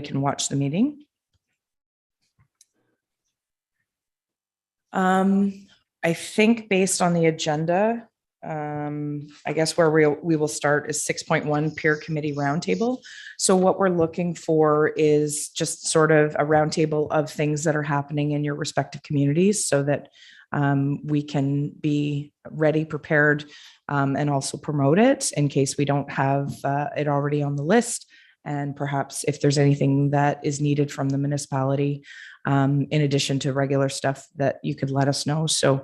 can watch the meeting. I think based on the agenda, I guess where we will start is 6.1 peer committee roundtable. So what we're looking for is just sort of a roundtable of things that are happening in your respective communities so that we can be ready, prepared, and also promote it in case we don't have it already on the list. And perhaps if there's anything that is needed from the municipality, in addition to regular stuff, that you could let us know. So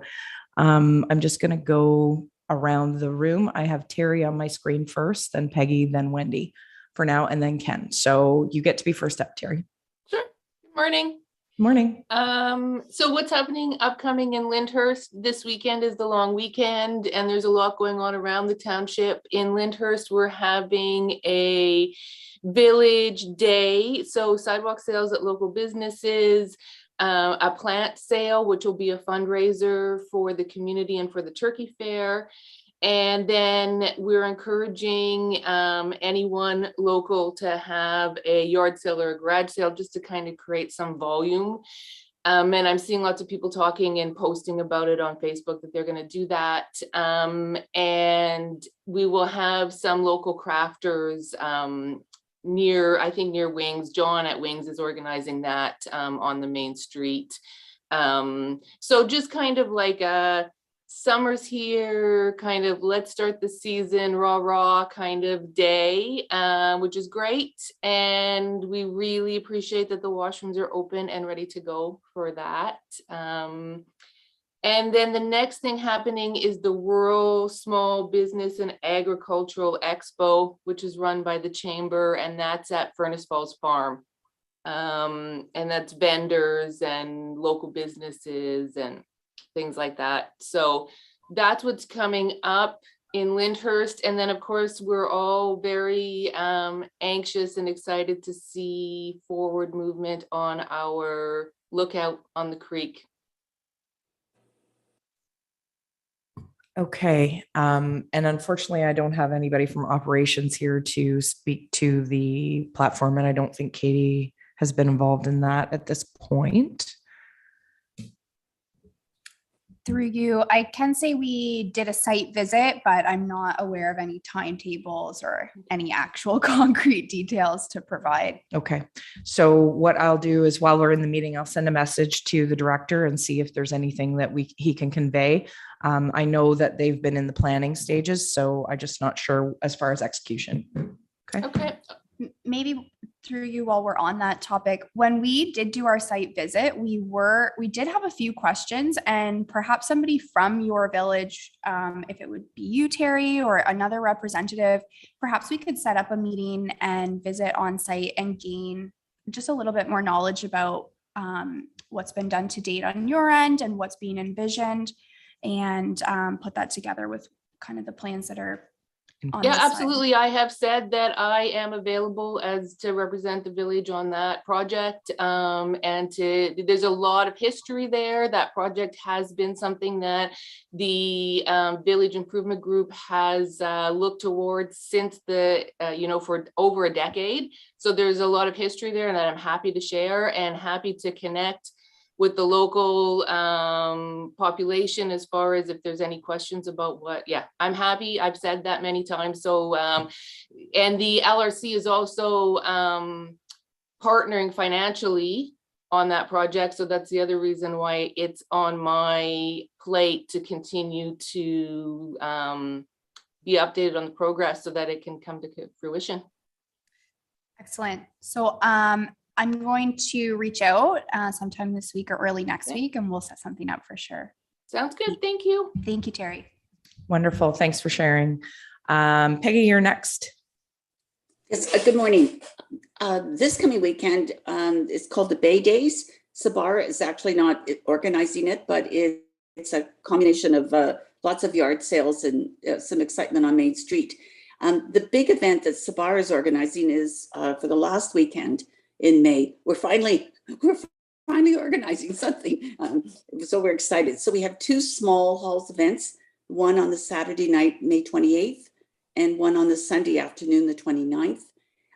I'm just going to go around the room. I have Terry on my screen first, then Peggy, then Wendy for now, and then Ken. So you get to be first up, Terry. Sure. Good morning. Morning. So what's happening upcoming in Lyndhurst this weekend is the long weekend, and there's a lot going on around the township. In Lyndhurst, we're having a village day, so sidewalk sales at local businesses, a plant sale, which will be a fundraiser for the community and for the turkey fair. And then we're encouraging anyone local to have a yard sale or a garage sale just to kind of create some volume. And I'm seeing lots of people talking and posting about it on Facebook that they're going to do that. And we will have some local crafters near Wings. John at Wings is organizing that on the main street. So just kind of like a summer's here, kind of let's start the season rah kind of day, which is great. And we really appreciate that the washrooms are open and ready to go for that. And then the next thing happening is the Rural Small Business and Agricultural Expo, which is run by the Chamber, and that's at Furnace Falls Farm. And that's vendors and local businesses and things like that. So that's what's coming up in Lyndhurst. And then of course, we're all very anxious and excited to see forward movement on our lookout on the creek. Okay. And unfortunately, I don't have anybody from operations here to speak to the platform, and I don't think Katie has been involved in that at this point. Through you, I can say we did a site visit, but I'm not aware of any timetables or any actual concrete details to provide. Okay. So what I'll do is while we're in the meeting, I'll send a message to the director and see if there's anything that he can convey. I know that they've been in the planning stages, so I'm just not sure as far as execution. Okay. Maybe through you, while we're on that topic, when we did do our site visit, we did have a few questions, and perhaps somebody from your village, if it would be you, Terry, or another representative, perhaps we could set up a meeting and visit on site and gain just a little bit more knowledge about what's been done to date on your end and what's being envisioned, and put that together with kind of the plans that are on yeah, this absolutely. side. I have said that I am available as to represent the village on that project. And there's a lot of history there. That project has been something that the Village Improvement Group has looked towards since for over a decade. So there's a lot of history there that I'm happy to share and happy to connect with the local population as far as if there's any questions about I'm happy. I've said that many times. So, and the LRC is also partnering financially on that project. So that's the other reason why it's on my plate to continue to be updated on the progress so that it can come to fruition. Excellent. So I'm going to reach out sometime this week or early next week, and we'll set something up for sure. Sounds good. Thank you. Thank you, Terry. Wonderful. Thanks for sharing. Peggy, you're next. Yes, good morning. This coming weekend is called the Bay Days. Sabara is actually not organizing it, but it's a combination of lots of yard sales and some excitement on Main Street. The big event that Sabara is organizing is for the last weekend in May. We're finally organizing something. So we're excited. So we have two small halls events, one on the Saturday night, May 28th, and one on the Sunday afternoon, the 29th.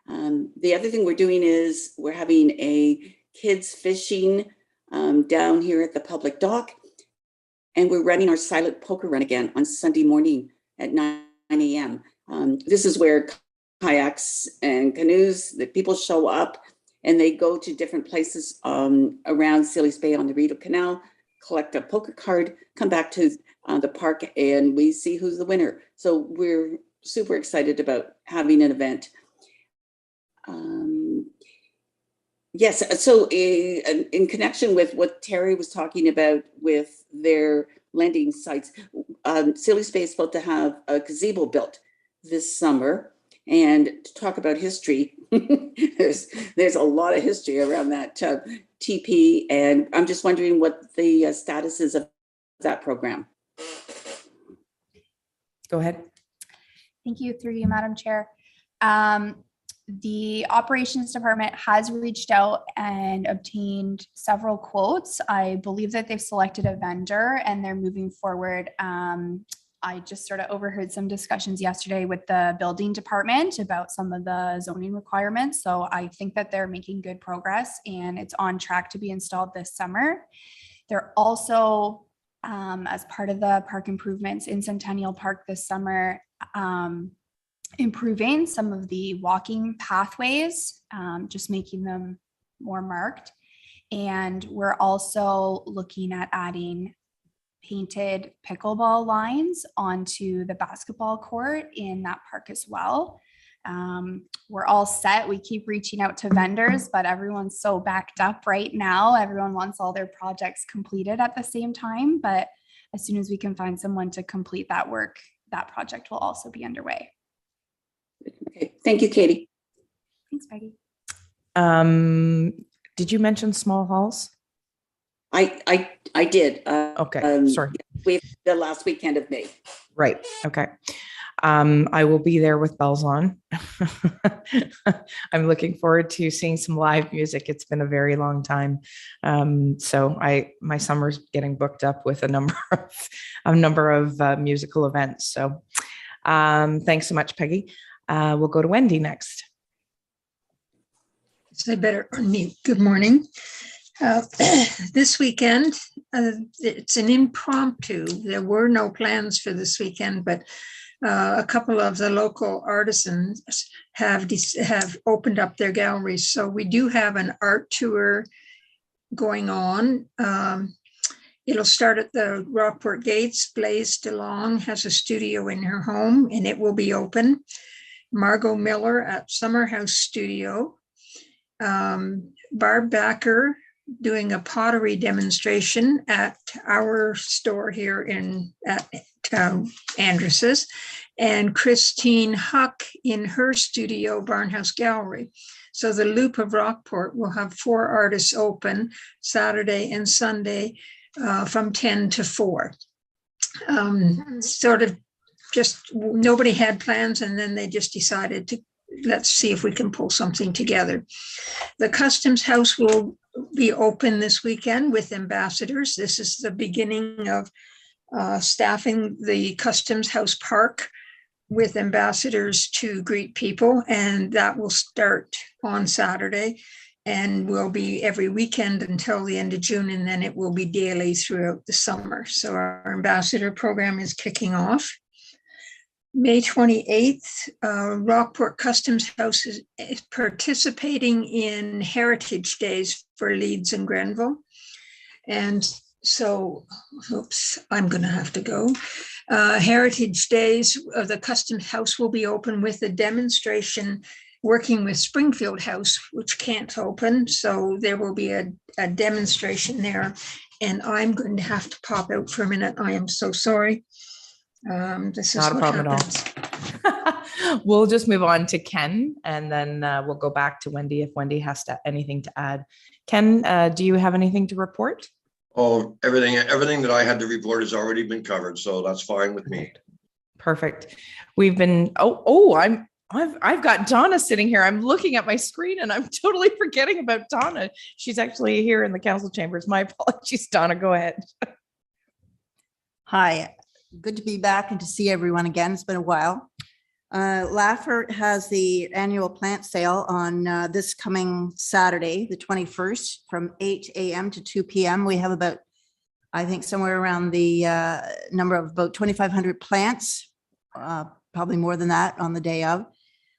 The other thing we're doing is we're having a kids fishing down here at the public dock. And we're running our silent poker run again on Sunday morning at 9 a.m. This is where kayaks and canoes, the people show up and they go to different places around Sillies Bay on the Rideau Canal, collect a poker card, come back to the park, and we see who's the winner. So we're super excited about having an event. Yes, so in connection with what Terry was talking about with their lending sites, Sillies Bay is supposed to have a gazebo built this summer. And to talk about history, there's a lot of history around that TP, and I'm just wondering what the status is of that program. Go ahead. Thank you, through you, Madam Chair. The operations department has reached out and obtained several quotes. I believe that they've selected a vendor and they're moving forward. I just sort of overheard some discussions yesterday with the building department about some of the zoning requirements. So I think that they're making good progress and it's on track to be installed this summer. They're also, as part of the park improvements in Centennial Park this summer, improving some of the walking pathways, just making them more marked. And we're also looking at adding painted pickleball lines onto the basketball court in that park as well. We're all set. We keep reaching out to vendors, but everyone's so backed up right now. Everyone wants all their projects completed at the same time. But as soon as we can find someone to complete that work, that project will also be underway. Okay, thank you, Katie. Thanks, Peggy. Did you mention small halls? I did. Okay, sorry. The last weekend of May. Right. Okay. I will be there with bells on. I'm looking forward to seeing some live music. It's been a very long time. So my summer's getting booked up with a number of musical events. So thanks so much, Peggy. We'll go to Wendy next. So I better unmute. Good morning. This weekend, it's an impromptu. There were no plans for this weekend, but a couple of the local artisans have opened up their galleries. So we do have an art tour going on. It'll start at the Rockport Gates. Blaise DeLong has a studio in her home and it will be open. Margot Miller at Summer House Studio. Barb Backer doing a pottery demonstration at our store here at Andrus's, and Christine Huck in her studio, Barnhouse Gallery. So the Loop of Rockport will have 4 artists open Saturday and Sunday from 10 to 4. Sort of just nobody had plans, and then they just decided to let's see if we can pull something together. The Customs House will be open this weekend with ambassadors. This is the beginning of staffing the Customs House Park with ambassadors to greet people, and that will start on Saturday and will be every weekend until the end of June, and then it will be daily throughout the summer. So our ambassador program is kicking off. May 28th, Rockport Customs House is participating in Heritage Days for Leeds and Grenville. And so, oops, I'm going to have to go. Heritage Days of the Customs House will be open with a demonstration working with Springfield House, which can't open. So there will be a demonstration there. And I'm going to have to pop out for a minute. I am so sorry. This is Not a problem happens. at all. We'll just move on to Ken, and then we'll go back to Wendy if Wendy has anything to add. Ken, do you have anything to report? Oh, everything that I had to report has already been covered, so that's fine with me. Perfect. We've been. I've got Donna sitting here. I'm looking at my screen and I'm totally forgetting about Donna. She's actually here in the council chambers. My apologies, Donna. Go ahead. Hi, good to be back and to see everyone again. It's been a while. Laffer has the annual plant sale on this coming Saturday, the 21st, from 8 a.m. to 2 p.m. We have about, I think, somewhere around the number of about 2,500 plants, probably more than that on the day of.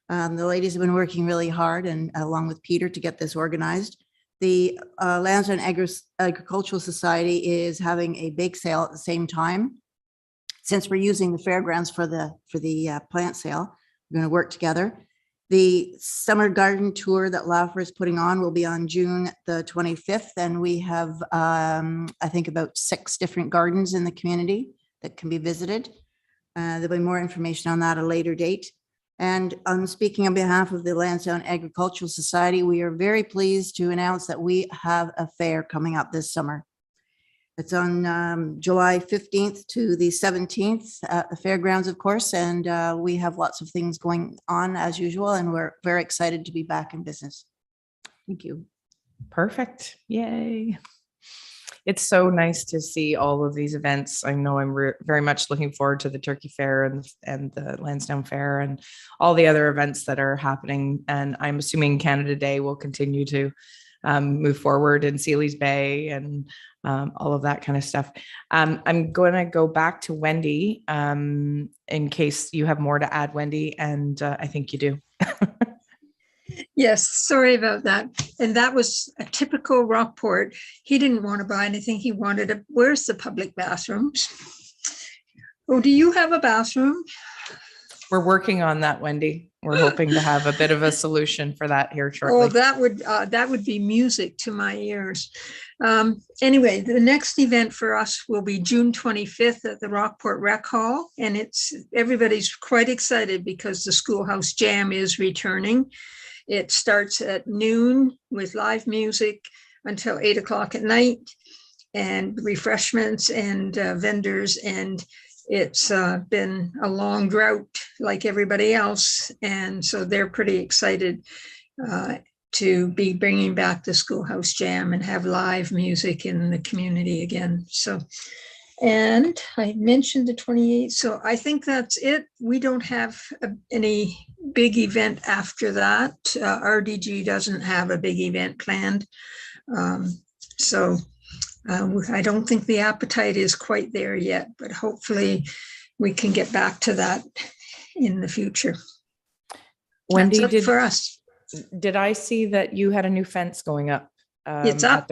The ladies have been working really hard and along with Peter to get this organized. The Lansdowne Agricultural Society is having a bake sale at the same time. Since we're using the fairgrounds for the plant sale, we're going to work together. The summer garden tour that Laffer is putting on will be on June the 25th. And we have, I think, about 6 different gardens in the community that can be visited. There'll be more information on that at a later date. And I'm speaking on behalf of the Lansdowne Agricultural Society. We are very pleased to announce that we have a fair coming up this summer. It's on July 15th to the 17th at the fairgrounds, of course, and we have lots of things going on as usual, and we're very excited to be back in business. Thank you. Perfect. Yay. It's so nice to see all of these events. I know I'm very much looking forward to the Turkey Fair and the Lansdowne Fair and all the other events that are happening. And I'm assuming Canada Day will continue to move forward in Sealy's Bay and all of that kind of stuff. I'm going to go back to Wendy in case you have more to add, Wendy, and I think you do. Yes, sorry about that. And that was a typical Rockport. He didn't want to buy anything. He wanted where's the public bathrooms? Oh, do you have a bathroom? We're working on that, Wendy. We're hoping to have a bit of a solution for that here shortly. Oh, that would be music to my ears. Anyway, the next event for us will be June 25th at the Rockport Rec Hall, and everybody's quite excited because the Schoolhouse Jam is returning. It starts at noon with live music until 8 o'clock at night, and refreshments and vendors. And it's been a long drought like everybody else. And so they're pretty excited to be bringing back the Schoolhouse Jam and have live music in the community again. So, and I mentioned the 28th. So I think that's it. We don't have any big event after that. RDG doesn't have a big event planned. I don't think the appetite is quite there yet, but hopefully we can get back to that in the future. Wendy, That's it for us. Did I see that you had a new fence going up? It's up.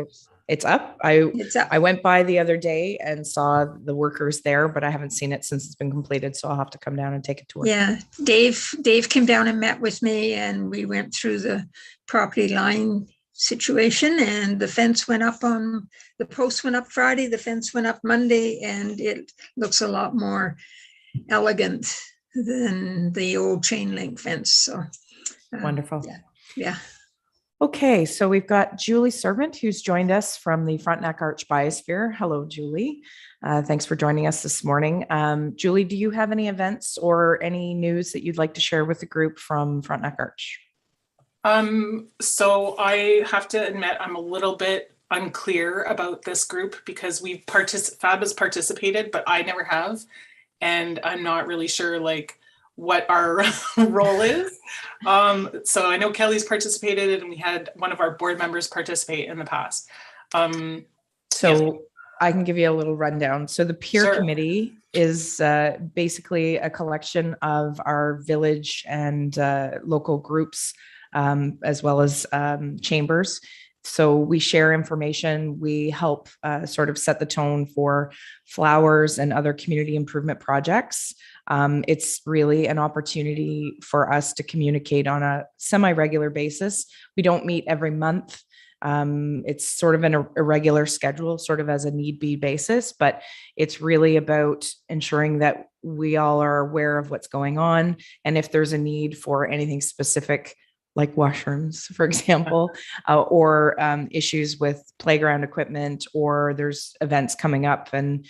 It's up. It's up. I went by the other day and saw the workers there, but I haven't seen it since it's been completed. So I'll have to come down and take a tour. Yeah, Dave came down and met with me, and we went through the property line situation, and the fence went up the post went up Friday, the fence went up Monday, and it looks a lot more elegant than the old chain link fence. So wonderful. Yeah. Okay, so we've got Julie Servant, who's joined us from the Frontenac Arch Biosphere. Hello, Julie. Thanks for joining us this morning. Julie, do you have any events or any news that you'd like to share with the group from Frontenac Arch? So I have to admit, I'm a little bit unclear about this group because FAB has participated, but I never have. And I'm not really sure what our role is. So I know Kelly's participated, and we had one of our board members participate in the past. So I can give you a little rundown. So the peer Sure. committee is basically a collection of our village and local groups, as well as chambers. So we share information, we help sort of set the tone for flowers and other community improvement projects. It's really an opportunity for us to communicate on a semi-regular basis. We don't meet every month. It's sort of an irregular schedule, sort of as a need be basis, but it's really about ensuring that we all are aware of what's going on. And if there's a need for anything specific, like washrooms, for example, or issues with playground equipment, or there's events coming up, and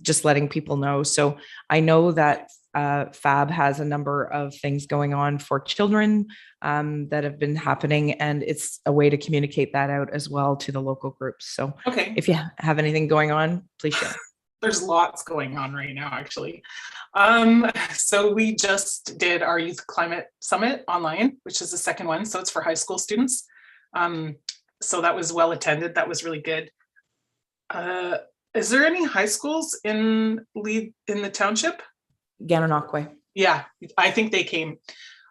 just letting people know. So I know that FAB has a number of things going on for children that have been happening, and it's a way to communicate that out as well to the local groups. So Okay. if you have anything going on, please share. there's lots going on right now, actually. So we just did our Youth Climate Summit online, which is the second one. So it's for high school students. So that was well attended. That was really good. Is there any high schools in the township? Gananoque. Yeah, I think they came.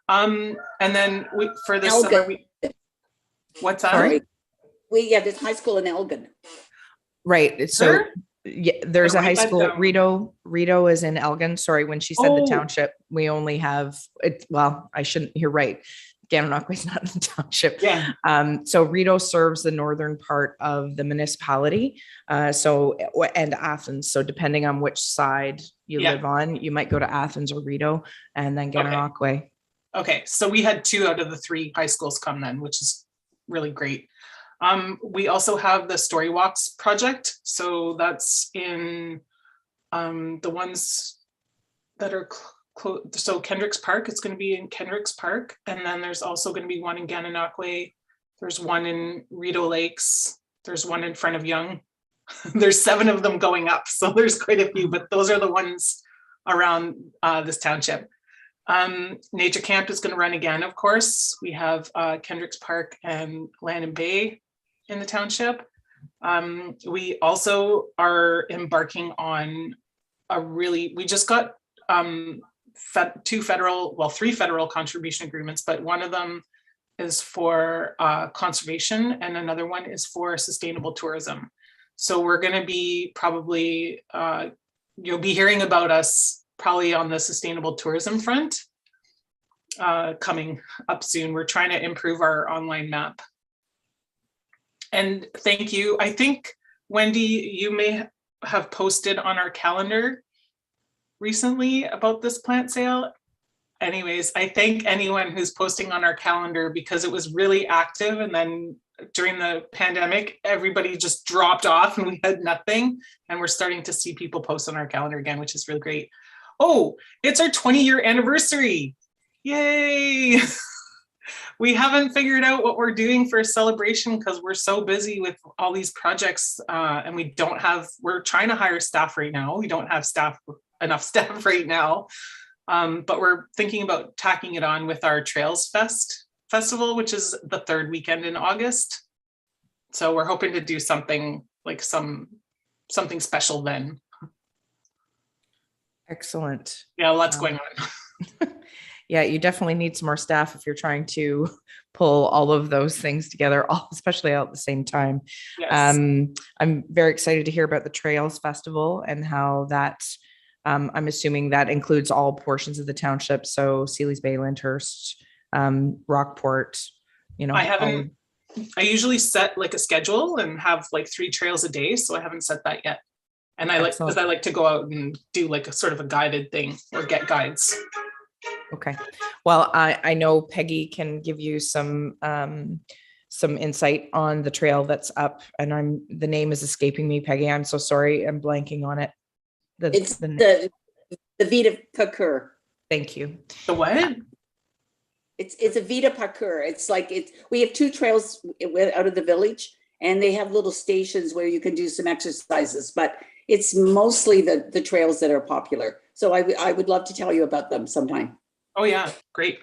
And then for this Elgin. summer, what's that? Sorry? There's high school in Elgin. Right. So Sure. yeah, there's a high Write that school. down. Rito is in Elgin. Sorry, when she said the Oh. township, we only have it. Well, I shouldn't. You're right. Gananoque is not in the township. Yeah. So Rito serves the northern part of the municipality. And Athens. So depending on which side you Yeah. live on, you might go to Athens or Rito, and then Gananoque. Okay, so we had 2 out of the 3 high schools come then, which is really great. We also have the Story Walks project. So that's in the ones that are so Kendricks Park, it's going to be in Kendricks Park. And then there's also going to be one in Gananoque. There's one in Rito Lakes. There's one in front of Young. There's 7 of them going up. So there's quite a few, but those are the ones around this township. Nature Camp is going to run again, of course. We have Kendricks Park and Landon Bay in the township. We also are embarking on we just got 3 federal contribution agreements, but one of them is for conservation and another one is for sustainable tourism. So we're going to be probably, you'll be hearing about us probably on the sustainable tourism front coming up soon. We're trying to improve our online map. And thank you. I think, Wendy, you may have posted on our calendar recently about this plant sale. Anyways, I thank anyone who's posting on our calendar because it was really active. And then during the pandemic, everybody just dropped off and we had nothing. And we're starting to see people post on our calendar again, which is really great. Oh, it's our 20-year anniversary. Yay. We haven't figured out what we're doing for a celebration because we're so busy with all these projects and we're trying to hire staff right now. We don't have enough staff right now, but we're thinking about tacking it on with our Trails Festival, which is the 3rd weekend in August. So we're hoping to do something like something special then. Excellent. Yeah, lots going on. Yeah, you definitely need some more staff if you're trying to pull all of those things together, especially all at the same time. Yes. I'm very excited to hear about the Trails Festival and how that, I'm assuming that includes all portions of the township. So Sealy's Bay, Lyndhurst, Rockport, I usually set like a schedule and have like 3 trails a day. So I haven't set that yet. And I like to go out and do like a sort of a guided thing or get guides. Okay. Well, I know Peggy can give you some insight on the trail that's up, and the name is escaping me, Peggy. I'm so sorry. I'm blanking on it. It's the Vita Parkour. Thank you. The what? It's a Vita Parkour. It's like we have 2 trails out of the village, and they have little stations where you can do some exercises, but it's mostly the trails that are popular. So I would love to tell you about them sometime. Oh yeah, great.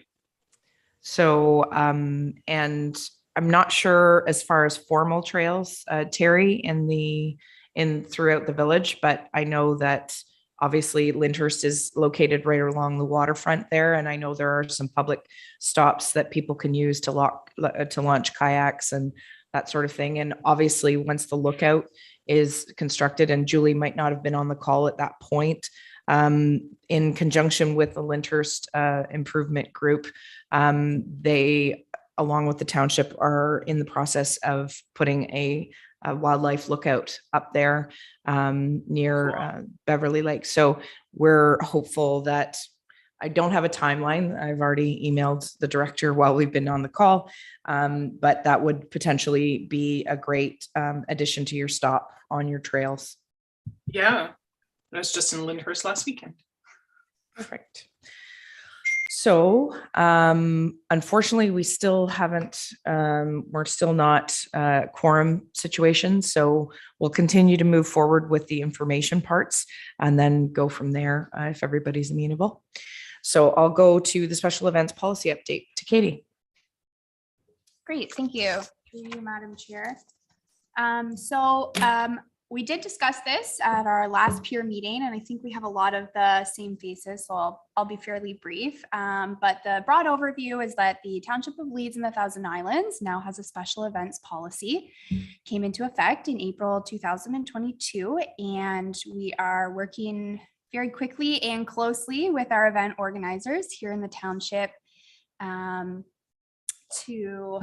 So, and I'm not sure as far as formal trails, Terry, throughout the village, but I know that obviously Lyndhurst is located right along the waterfront there. And I know there are some public stops that people can use to launch kayaks and that sort of thing. And obviously once the lookout is constructed, and Julie might not have been on the call at that point, in conjunction with the Lyndhurst improvement group, they, along with the township, are in the process of putting a wildlife lookout up there near Beverly Lake. So we're hopeful that, I don't have a timeline. I've already emailed the director while we've been on the call, but that would potentially be a great addition to your stop on your trails. Yeah, I was just in Lyndhurst last weekend. Perfect. So unfortunately, we still haven't, we're still not quorum situation. So we'll continue to move forward with the information parts and then go from there if everybody's amenable. So I'll go to the special events policy update to Katie. Great, thank you. Through you, Madam Chair. We did discuss this at our last peer meeting, and I think we have a lot of the same faces, so I'll be fairly brief. But the broad overview is that the Township of Leeds and the Thousand Islands now has a special events policy. Came into effect in April 2022, and we are working very quickly and closely with our event organizers here in the township to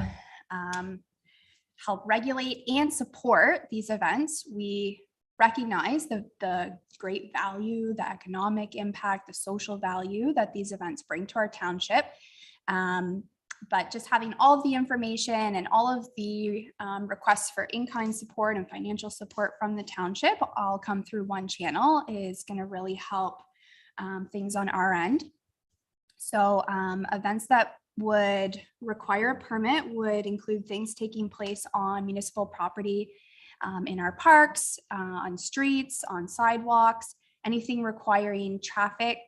help regulate and support these events. We recognize the great value, the economic impact, the social value that these events bring to our township. But just having all of the information and all of the requests for in-kind support and financial support from the township all come through one channel is going to really help things on our end. So events that would require a permit would include things taking place on municipal property, in our parks, on streets, on sidewalks, anything requiring traffic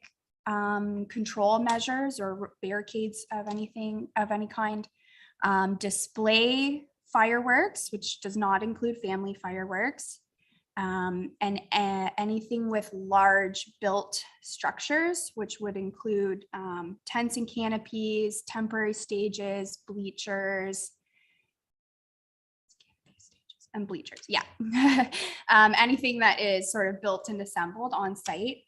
control measures or barricades of any kind, display fireworks, which does not include family fireworks, and anything with large built structures, which would include tents and canopies, temporary stages, bleachers, and bleachers. Yeah. Anything that is sort of built and assembled on site.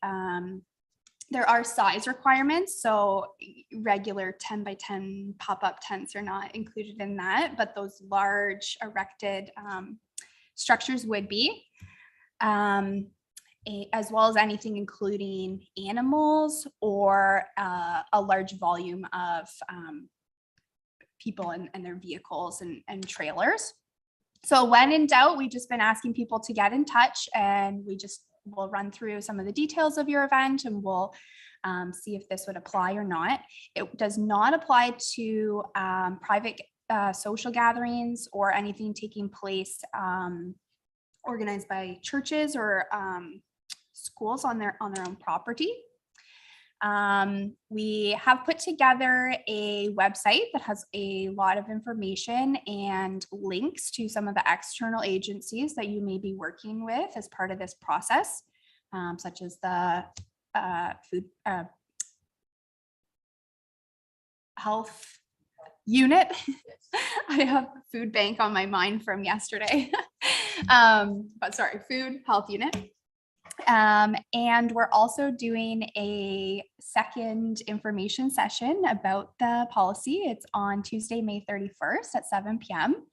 There are size requirements, so regular 10 by 10 pop-up tents are not included in that, but those large erected structures would be. As well as anything including animals or a large volume of people and their vehicles and trailers. So when in doubt, we've just been asking people to get in touch, and we'll run through some of the details of your event, and we'll see if this would apply or not. It does not apply to private social gatherings or anything taking place organized by churches or schools on their own property. We have put together a website that has a lot of information and links to some of the external agencies that you may be working with as part of this process, such as the food health unit. I have food bank on my mind from yesterday. But sorry, food health unit. And we're also doing a second information session about the policy. It's on Tuesday, May 31st at 7 p.m.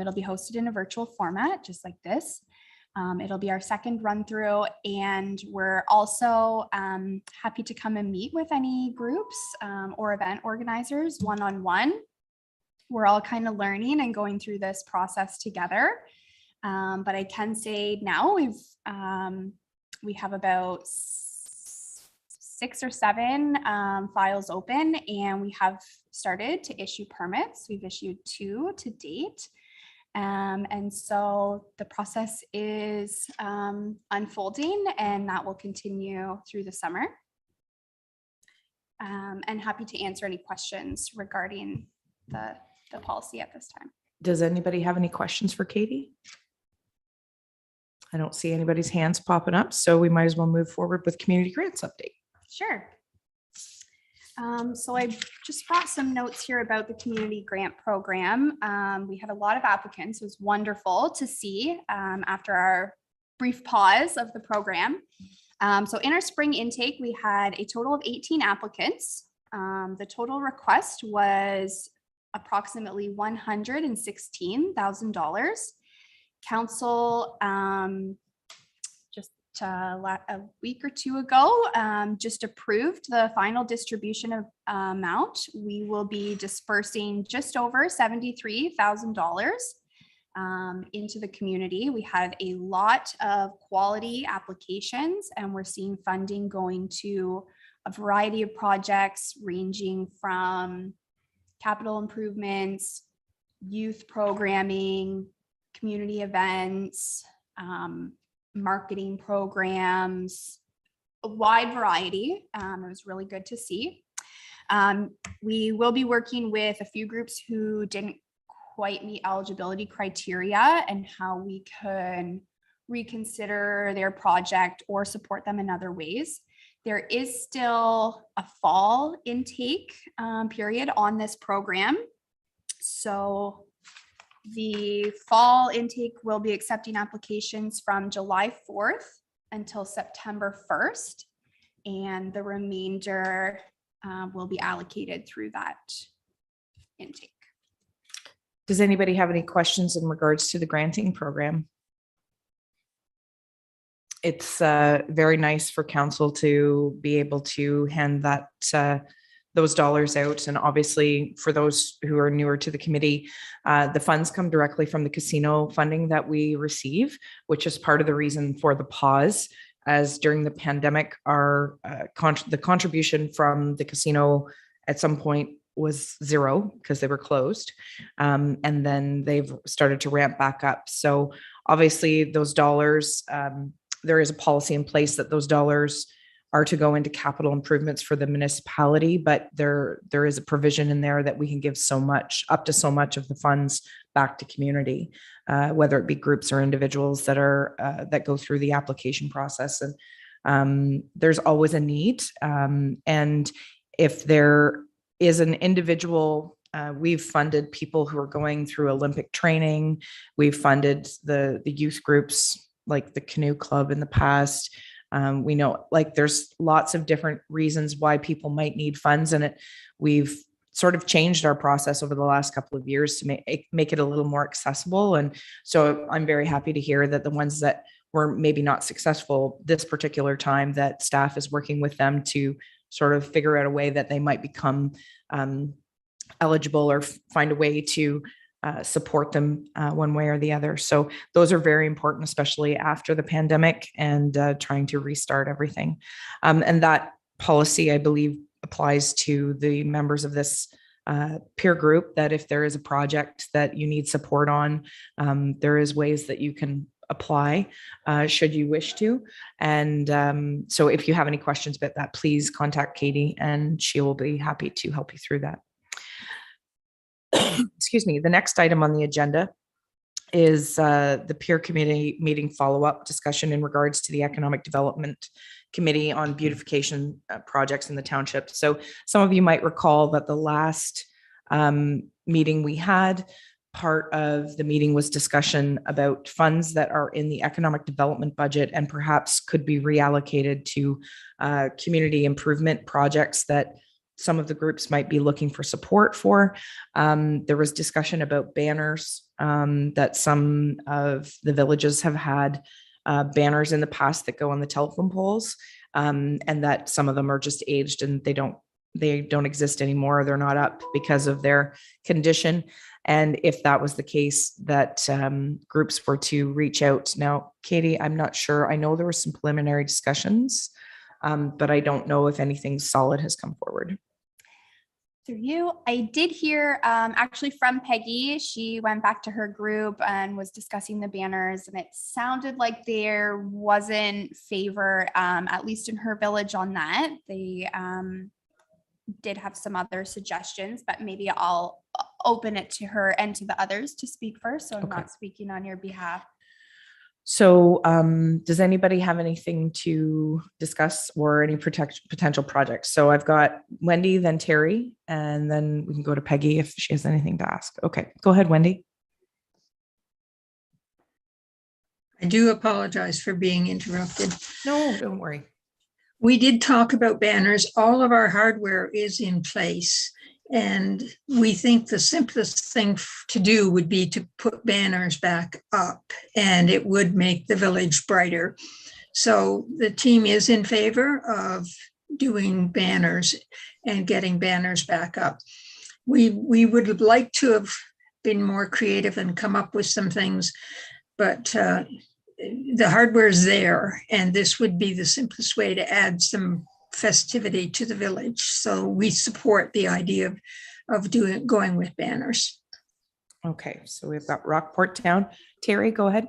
It'll be hosted in a virtual format, just like this. It'll be our second run through, and we're also happy to come and meet with any groups or event organizers one-on-one. We're all kind of learning and going through this process together. But I can say now we have about 6 or 7 files open, and we have started to issue permits. We've issued 2 to date. And so the process is unfolding, and that will continue through the summer. And happy to answer any questions regarding the policy at this time. Does anybody have any questions for Katie? I don't see anybody's hands popping up, so we might as well move forward with community grants update. Sure. So I just brought some notes here about the community grant program. We had a lot of applicants. It was wonderful to see after our brief pause of the program. So in our spring intake, we had a total of 18 applicants. The total request was approximately $116,000. Council just a week or two ago just approved the final distribution of amount. We will be dispersing just over $73,000 into the community. We had a lot of quality applications, and we're seeing funding going to a variety of projects ranging from capital improvements, youth programming, community events, marketing programs, a wide variety. It was really good to see. We will be working with a few groups who didn't quite meet eligibility criteria and how we can reconsider their project or support them in other ways. There is still a fall intake period on this program. So the fall intake will be accepting applications from July 4th until September 1st, and the remainder will be allocated through that intake. Does anybody have any questions in regards to the granting program? It's very nice for council to be able to hand that those dollars out. And obviously for those who are newer to the committee, the funds come directly from the casino funding that we receive, which is part of the reason for the pause, as during the pandemic, our the contribution from the casino at some point was zero because they were closed. And then they've started to ramp back up. So obviously those dollars, there is a policy in place that those dollars are to go into capital improvements for the municipality, but there is a provision in there that we can give so much, up to so much of the funds back to community, whether it be groups or individuals that are that go through the application process. And there's always a need. And if there is an individual, we've funded people who are going through Olympic training. We've funded the youth groups like the Canoe Club in the past. We know like there's lots of different reasons why people might need funds, and we've sort of changed our process over the last couple of years to make it a little more accessible. And so I'm very happy to hear that the ones that were maybe not successful this particular time, that staff is working with them to sort of figure out a way that they might become eligible or find a way to support them one way or the other. So those are very important, especially after the pandemic and trying to restart everything. And that policy, I believe, applies to the members of this peer group, that if there is a project that you need support on, there is ways that you can apply should you wish to. And so if you have any questions about that, please contact Katie and she will be happy to help you through that. Excuse me. The next item on the agenda is the peer committee meeting follow-up discussion in regards to the Economic Development Committee on beautification projects in the township. So some of you might recall that the last meeting we had, part of the meeting was discussion about funds that are in the economic development budget and perhaps could be reallocated to community improvement projects that some of the groups might be looking for support for. There was discussion about banners, that some of the villages have had banners in the past that go on the telephone poles, and that some of them are just aged and they don't exist anymore. They're not up because of their condition. And if that was the case, that groups were to reach out. Now, Katie, I'm not sure. I know there were some preliminary discussions, but I don't know if anything solid has come forward. Through you, I did hear actually from Peggy. She went back to her group and was discussing the banners, and it sounded like there wasn't favor, at least in her village, on that. They did have some other suggestions, but maybe I'll open it to her and to the others to speak first. So I'm not speaking on your behalf. So does anybody have anything to discuss or any potential projects? So I've got Wendy, then Terry, and then we can go to Peggy if she has anything to ask. Okay, go ahead, Wendy. I do apologize for being interrupted. No, don't worry. We did talk about banners. All of our hardware is in place. And we think the simplest thing to do would be to put banners back up, and it would make the village brighter. So the team is in favor of doing banners and getting banners back up. We would like to have been more creative and come up with some things, but the hardware is there, and this would be the simplest way to add some festivity to the village. So we support the idea of going with banners. Okay, so we've got Rockport Town. Terry, go ahead.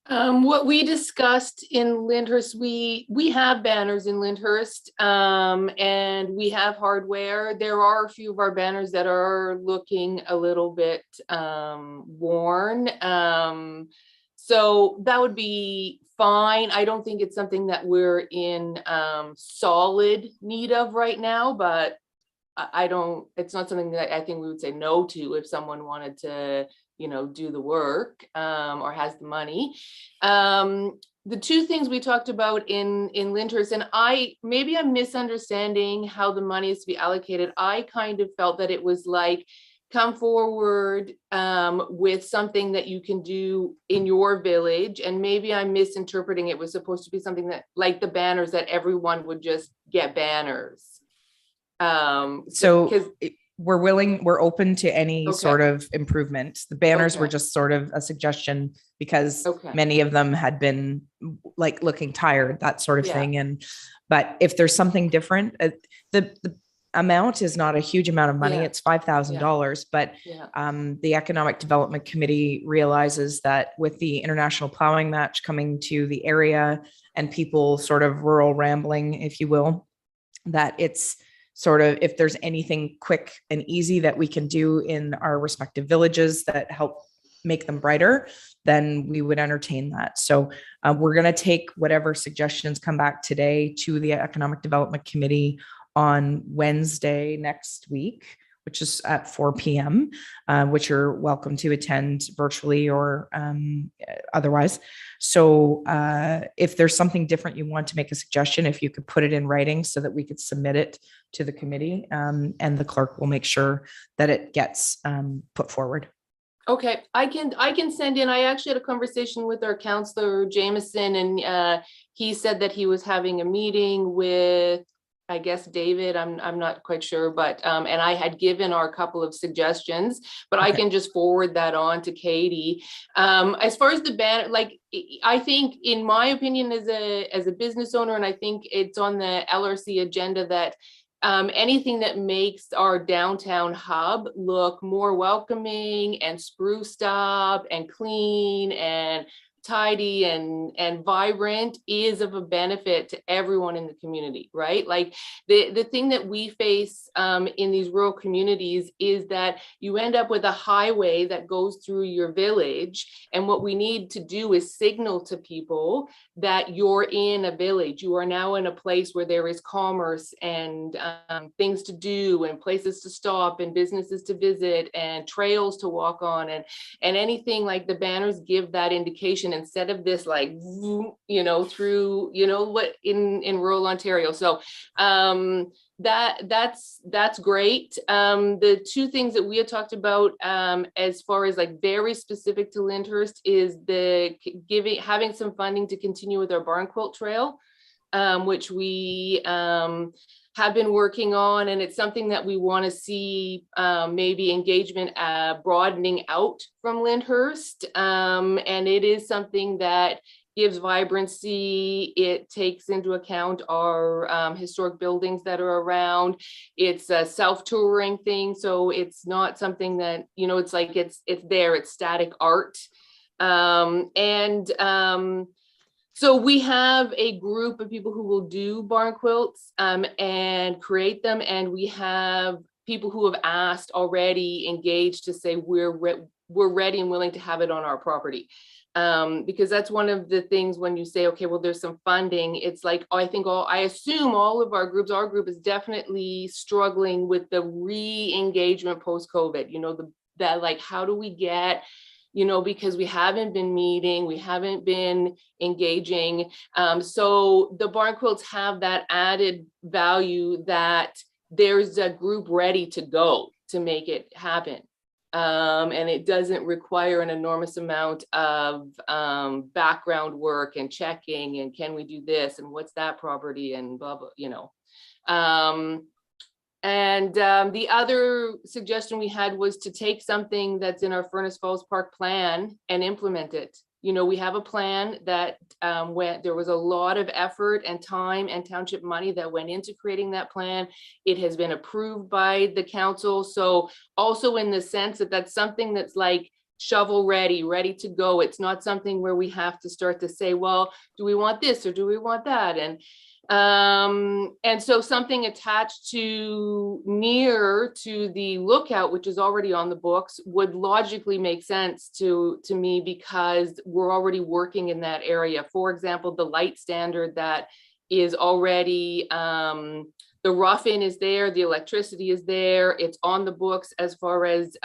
What we discussed in Lyndhurst, we have banners in Lyndhurst, and we have hardware. There are a few of our banners that are looking a little bit worn. So that would be fine. I don't think it's something that we're in solid need of right now, but I don't, it's not something that I think we would say no to if someone wanted to, you know, do the work or has the money. The two things we talked about in Lyndhurst, and maybe I'm misunderstanding how the money is to be allocated. I kind of felt that it was like, come forward with something that you can do in your village. And maybe I'm misinterpreting. It was supposed to be something that, like the banners, that everyone would just get banners. So we're open to any Okay. sort of improvement. The banners were Okay. just sort of a suggestion because Okay. many of them had been like looking tired, that sort of Yeah. thing. But if there's something different, the amount is not a huge amount of money. Yeah. It's $5,000, but Yeah. the Economic Development Committee realizes that with the International Plowing Match coming to the area and people sort of rural rambling, if you will, that it's sort of, if there's anything quick and easy that we can do in our respective villages that help make them brighter, then we would entertain that. So we're going to take whatever suggestions come back today to the Economic Development Committee on Wednesday next week, which is at 4 p.m., which you're welcome to attend virtually or otherwise. So if there's something different you want to make a suggestion, if you could put it in writing so that we could submit it to the committee, and the clerk will make sure that it gets put forward. Okay, I can send in. I actually had a conversation with our counselor Jameson, and he said that he was having a meeting with, I guess, David. I'm not quite sure, but and I had given our couple of suggestions, but I Okay. can just forward that on to Katie. As far as the banner, like, I think, in my opinion, as a business owner, and I think it's on the LRC agenda, that anything that makes our downtown hub look more welcoming and spruced up and clean and tidy and vibrant is of a benefit to everyone in the community, right? Like the thing that we face in these rural communities is that you end up with a highway that goes through your village, and what we need to do is signal to people that you're in a village. You are now in a place where there is commerce and things to do and places to stop and businesses to visit and trails to walk on, and anything. Like the banners give that indication instead of this, like, you know, through, you know, what in rural Ontario. So that's great. The two things that we had talked about as far as like very specific to Lyndhurst is the having some funding to continue with our barn quilt trail, which we have been working on, and it's something that we want to see maybe engagement broadening out from Lyndhurst, and it is something that gives vibrancy. It takes into account our historic buildings that are around. It's a self-touring thing, so it's not something that, you know, it's like it's there, it's static art. So we have a group of people who will do barn quilts and create them, and we have people who have asked already, engaged, to say we're ready and willing to have it on our property. Because that's one of the things when you say, okay, well, there's some funding, it's like, I assume all of our group is definitely struggling with the re-engagement post-COVID, you know, that like, how do we get, you know, because we haven't been meeting, we haven't been engaging. So the barn quilts have that added value that there's a group ready to go to make it happen. And it doesn't require an enormous amount of background work and checking and can we do this and what's that property and blah, blah, you know. The other suggestion we had was to take something that's in our Furnace Falls Park plan and implement it. you know, we have a plan that there was a lot of effort and time and township money that went into creating that plan. It has been approved by the council. So also in the sense that that's something that's like shovel ready, ready to go. It's not something where we have to start to say, well, do we want this or do we want that? And so something attached to near to the lookout, which is already on the books, would logically make sense to me because we're already working in that area. For example, the light standard that is already, the rough-in is there, the electricity is there, it's on the books as far as,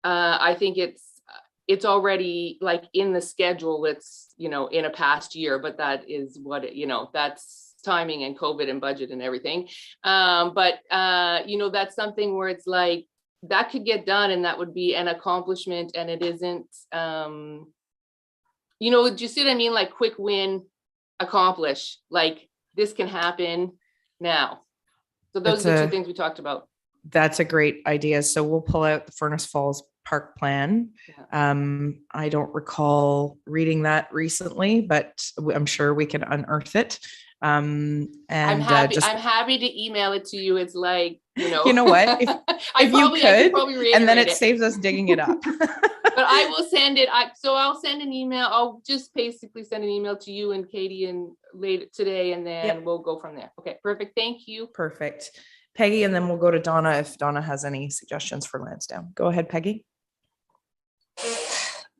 I think it's already like in the schedule. It's, you know, in a past year, but that is what, that's timing and COVID and budget and everything. You know, that's something where it's like, that could get done and that would be an accomplishment, and it isn't, you know, do you see what I mean? Like quick win, accomplish, like this can happen now. So those are the two things we talked about. That's a great idea. So we'll pull out the Furnace Falls Park plan. I don't recall reading that recently, but I'm sure we can unearth it. I'm happy to email it to you. It's like, you know what, if you could, and then it saves us digging it up. But I will send it. So I'll send an email. I'll just basically send an email to you and Katie and later today, and then we'll go from there. Okay, perfect. Thank you. Perfect. Peggy, and then we'll go to Donna if Donna has any suggestions for Lansdowne. Go ahead, Peggy.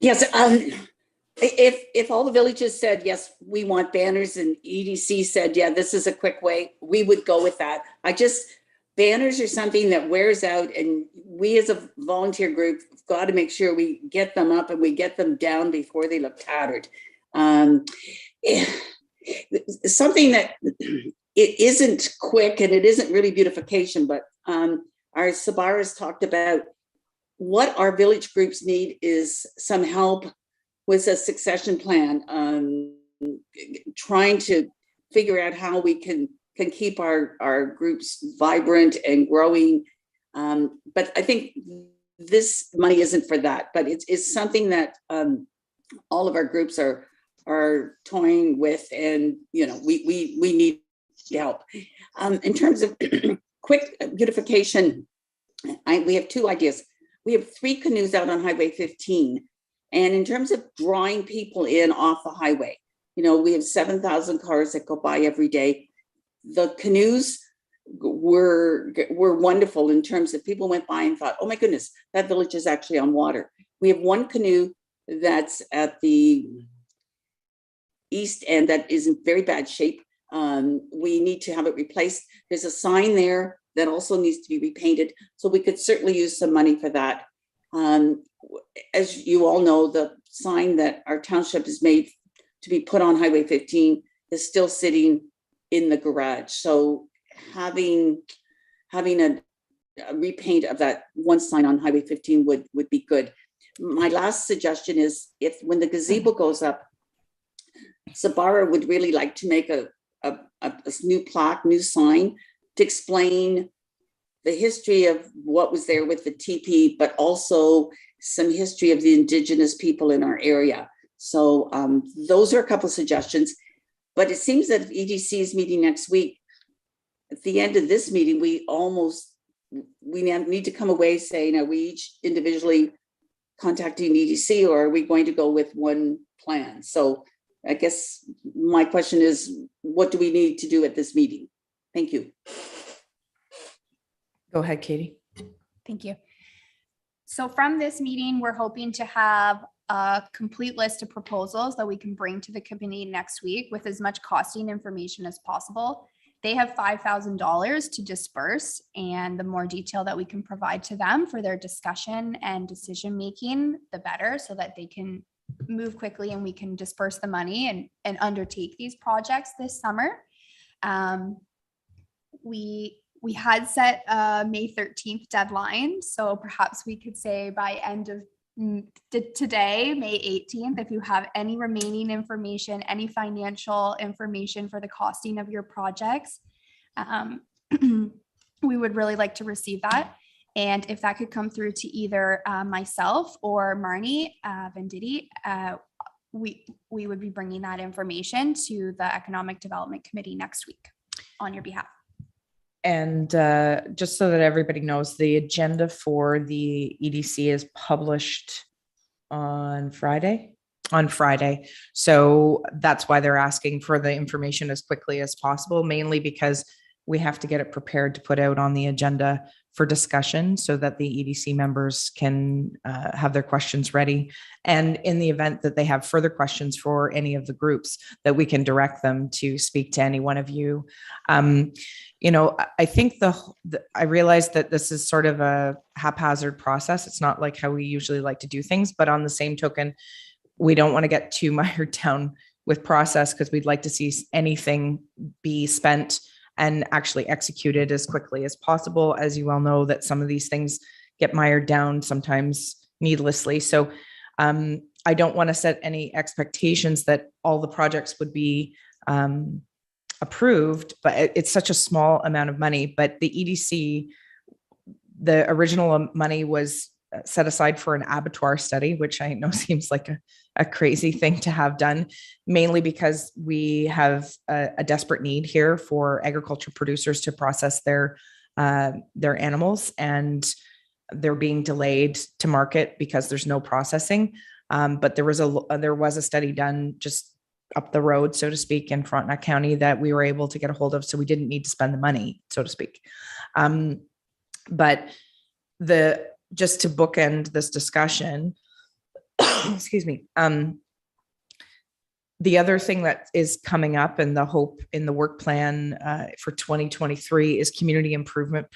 Yes, if all the villages said, yes, we want banners, and EDC said, yeah, this is a quick way, we would go with that. Banners are something that wears out, and we as a volunteer group have got to make sure we get them up and we get them down before they look tattered. Something that it isn't quick and it isn't really beautification, but our Sabara's talked about what our village groups need is some help with a succession plan, trying to figure out how we can keep our groups vibrant and growing. But I think this money isn't for that, but it's something that all of our groups are toying with, and we need help. In terms of quick beautification, we have two ideas. We have 3 canoes out on Highway 15. And in terms of drawing people in off the highway, we have 7,000 cars that go by every day. The canoes were wonderful in terms of people went by and thought, oh my goodness, that village is actually on water. We have 1 canoe that's at the east end that is in very bad shape. We need to have it replaced. There's a sign there that also needs to be repainted. So we could certainly use some money for that. As you all know, the sign that our township has made to be put on Highway 15 is still sitting in the garage. So having a repaint of that one sign on Highway 15 would be good. My last suggestion is, if when the gazebo goes up, Sabara would really like to make a new plaque, new sign to explain the history of what was there with the TP, but also some history of the Indigenous people in our area. So those are a couple of suggestions, but it seems that EDC is meeting next week. At the end of this meeting, we need to come away saying, are we each individually contacting EDC, or are we going to go with one plan? So I guess my question is, what do we need to do at this meeting? Thank you. Go ahead, Katie. Thank you. So from this meeting, we're hoping to have a complete list of proposals that we can bring to the committee next week with as much costing information as possible. They have $5,000 to disperse, and the more detail that we can provide to them for their discussion and decision-making, the better, so that they can move quickly and we can disperse the money and undertake these projects this summer. We had set a May 13th deadline, so perhaps we could say by end of today, May 18th, if you have any remaining information, any financial information for the costing of your projects, we would really like to receive that. And if that could come through to either myself or Marnie Venditti, we would be bringing that information to the Economic Development Committee next week on your behalf. And just so that everybody knows, the agenda for the EDC is published on Friday. So that's why they're asking for the information as quickly as possible, mainly because we have to get it prepared to put out on the agenda for discussion so that the EDC members can have their questions ready. And in the event that they have further questions for any of the groups, that we can direct them to speak to any one of you. I think I realize that this is sort of a haphazard process. It's not like how we usually like to do things, but on the same token, we don't want to get too mired down with process because we'd like to see anything be spent and actually executed as quickly as possible. As you well know, that some of these things get mired down sometimes needlessly. So I don't want to set any expectations that all the projects would be approved, but it's such a small amount of money. But the EDC, the original money was set aside for an abattoir study, which I know seems like a crazy thing to have done, mainly because we have a desperate need here for agriculture producers to process their animals, and they're being delayed to market because there's no processing. But there was a study done just up the road, so to speak, in Frontenac County that we were able to get a hold of, so we didn't need to spend the money, so to speak. But just to bookend this discussion, excuse me, the other thing that is coming up and the hope in the work plan for 2023 is community improvement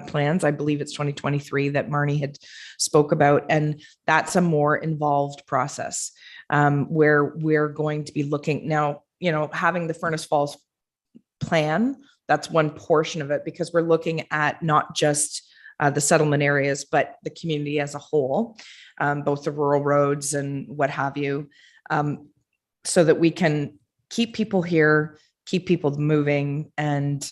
plans. I believe it's 2023 that Marnie had spoke about, and that's a more involved process where we're going to be looking now, having the Furnace Falls plan, that's one portion of it, because we're looking at not just the settlement areas, but the community as a whole, both the rural roads and what have you, so that we can keep people here, keep people moving and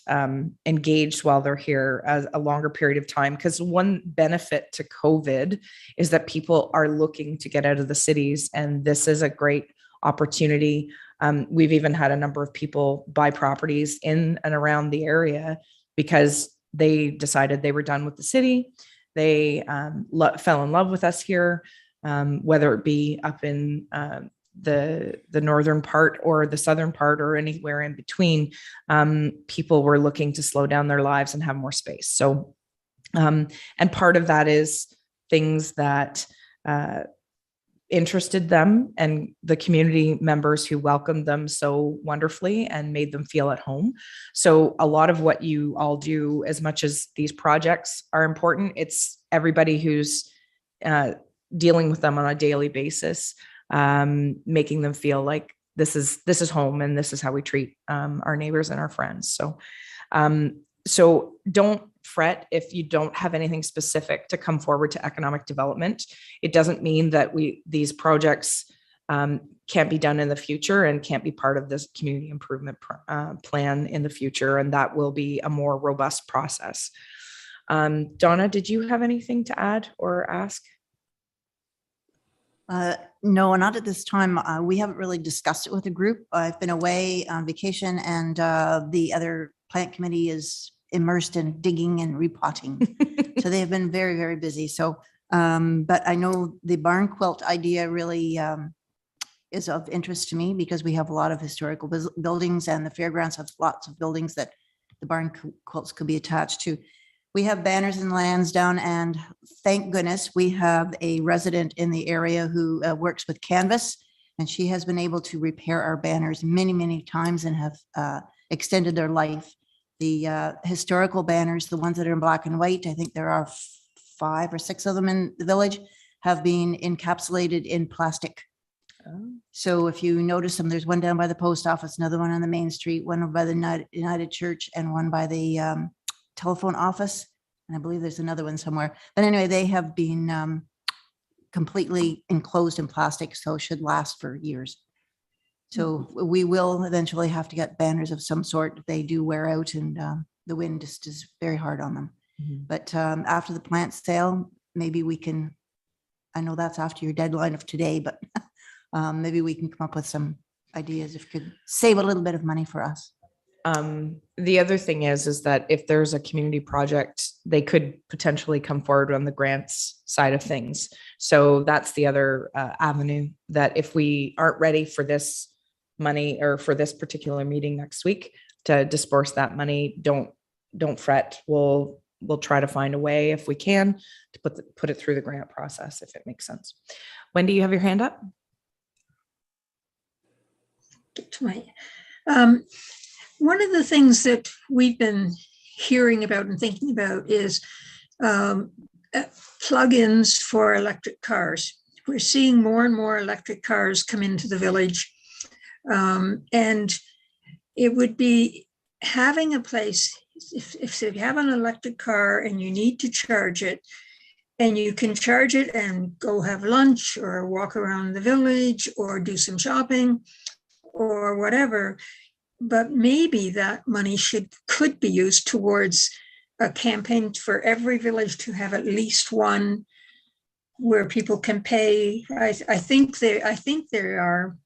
engaged while they're here as a longer period of time. Because one benefit to COVID is that people are looking to get out of the cities, and this is a great opportunity. We've even had a number of people buy properties in and around the area because they decided they were done with the city. They fell in love with us here, whether it be up in the northern part or the southern part or anywhere in between. People were looking to slow down their lives and have more space. So, and part of that is things that interested them and the community members who welcomed them so wonderfully and made them feel at home. So a lot of what you all do, as much as these projects are important, it's everybody who's dealing with them on a daily basis, making them feel like this is home and this is how we treat our neighbors and our friends. So don't fret if you don't have anything specific to come forward to economic development. It doesn't mean that these projects can't be done in the future and can't be part of this community improvement plan in the future. And that will be a more robust process. Donna, did you have anything to add or ask? No, not at this time. We haven't really discussed it with the group. I've been away on vacation, and the other plant committee is immersed in digging and repotting. So they have been very, very busy. So, but I know the barn quilt idea really is of interest to me because we have a lot of historical buildings, and the fairgrounds have lots of buildings that the barn quilts could be attached to. We have banners in Lansdowne, and thank goodness we have a resident in the area who works with Canvas, and she has been able to repair our banners many, many times and have extended their life. The historical banners, the ones that are in black and white, I think there are 5 or 6 of them in the village, have been encapsulated in plastic. Oh. So if you notice them, there's one down by the post office, another one on the main street, one by the United Church, and one by the telephone office. And I believe there's another one somewhere. But anyway, they have been completely enclosed in plastic, so should last for years. So we will eventually have to get banners of some sort. They do wear out, and the wind just is very hard on them. Mm-hmm. But after the plant sale, maybe we can, I know that's after your deadline of today, but maybe we can come up with some ideas if it could save a little bit of money for us. The other thing is that if there's a community project, they could potentially come forward on the grants side of things. So that's the other avenue, that if we aren't ready for this money or for this particular meeting next week to disperse that money, don't fret. We'll try to find a way, if we can, to put it through the grant process, if it makes sense. Wendy, you have your hand up? Get to my, one of the things that we've been hearing about and thinking about is plug-ins for electric cars. We're seeing more and more electric cars come into the village. And it would be having a place, if you have an electric car and you need to charge it, and you can charge it and go have lunch or walk around the village or do some shopping or whatever, but maybe that money could be used towards a campaign for every village to have at least one where people can pay. I think there are.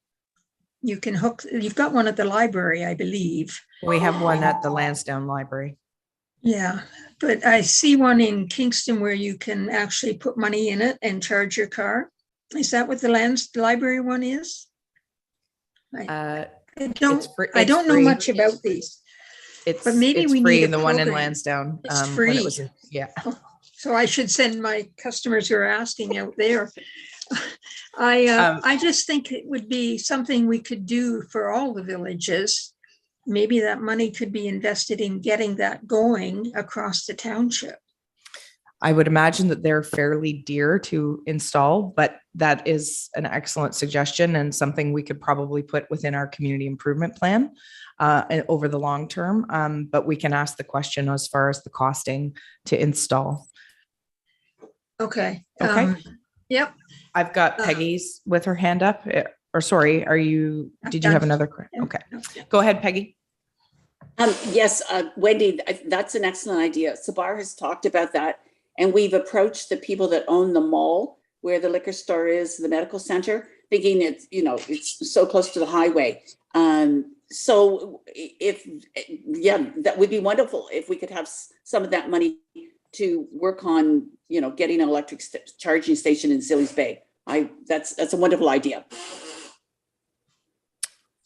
You can hook. You've got one at the library, I believe. We have one at the Lansdowne Library. Yeah, but I see one in Kingston where you can actually put money in it and charge your car. Is that what the library one is? I don't know much about these. But maybe we need the one in Lansdowne. It's free. Yeah. So I should send my customers who are asking out there. I just think it would be something we could do for all the villages. Maybe that money could be invested in getting that going across the township. I would imagine that they're fairly dear to install, but that is an excellent suggestion and something we could probably put within our community improvement plan over the long term. But we can ask the question as far as the costing to install. Okay. Okay. Yep. I've got Peggy's with her hand up. Or sorry, did you have another? Okay. Go ahead, Peggy. Yes, Wendy, that's an excellent idea. Sabar has talked about that, and we've approached the people that own the mall where the liquor store is, the medical center, thinking it's so close to the highway. So that would be wonderful if we could have some of that money to work on, getting an electric charging station in Zillies Bay. That's a wonderful idea.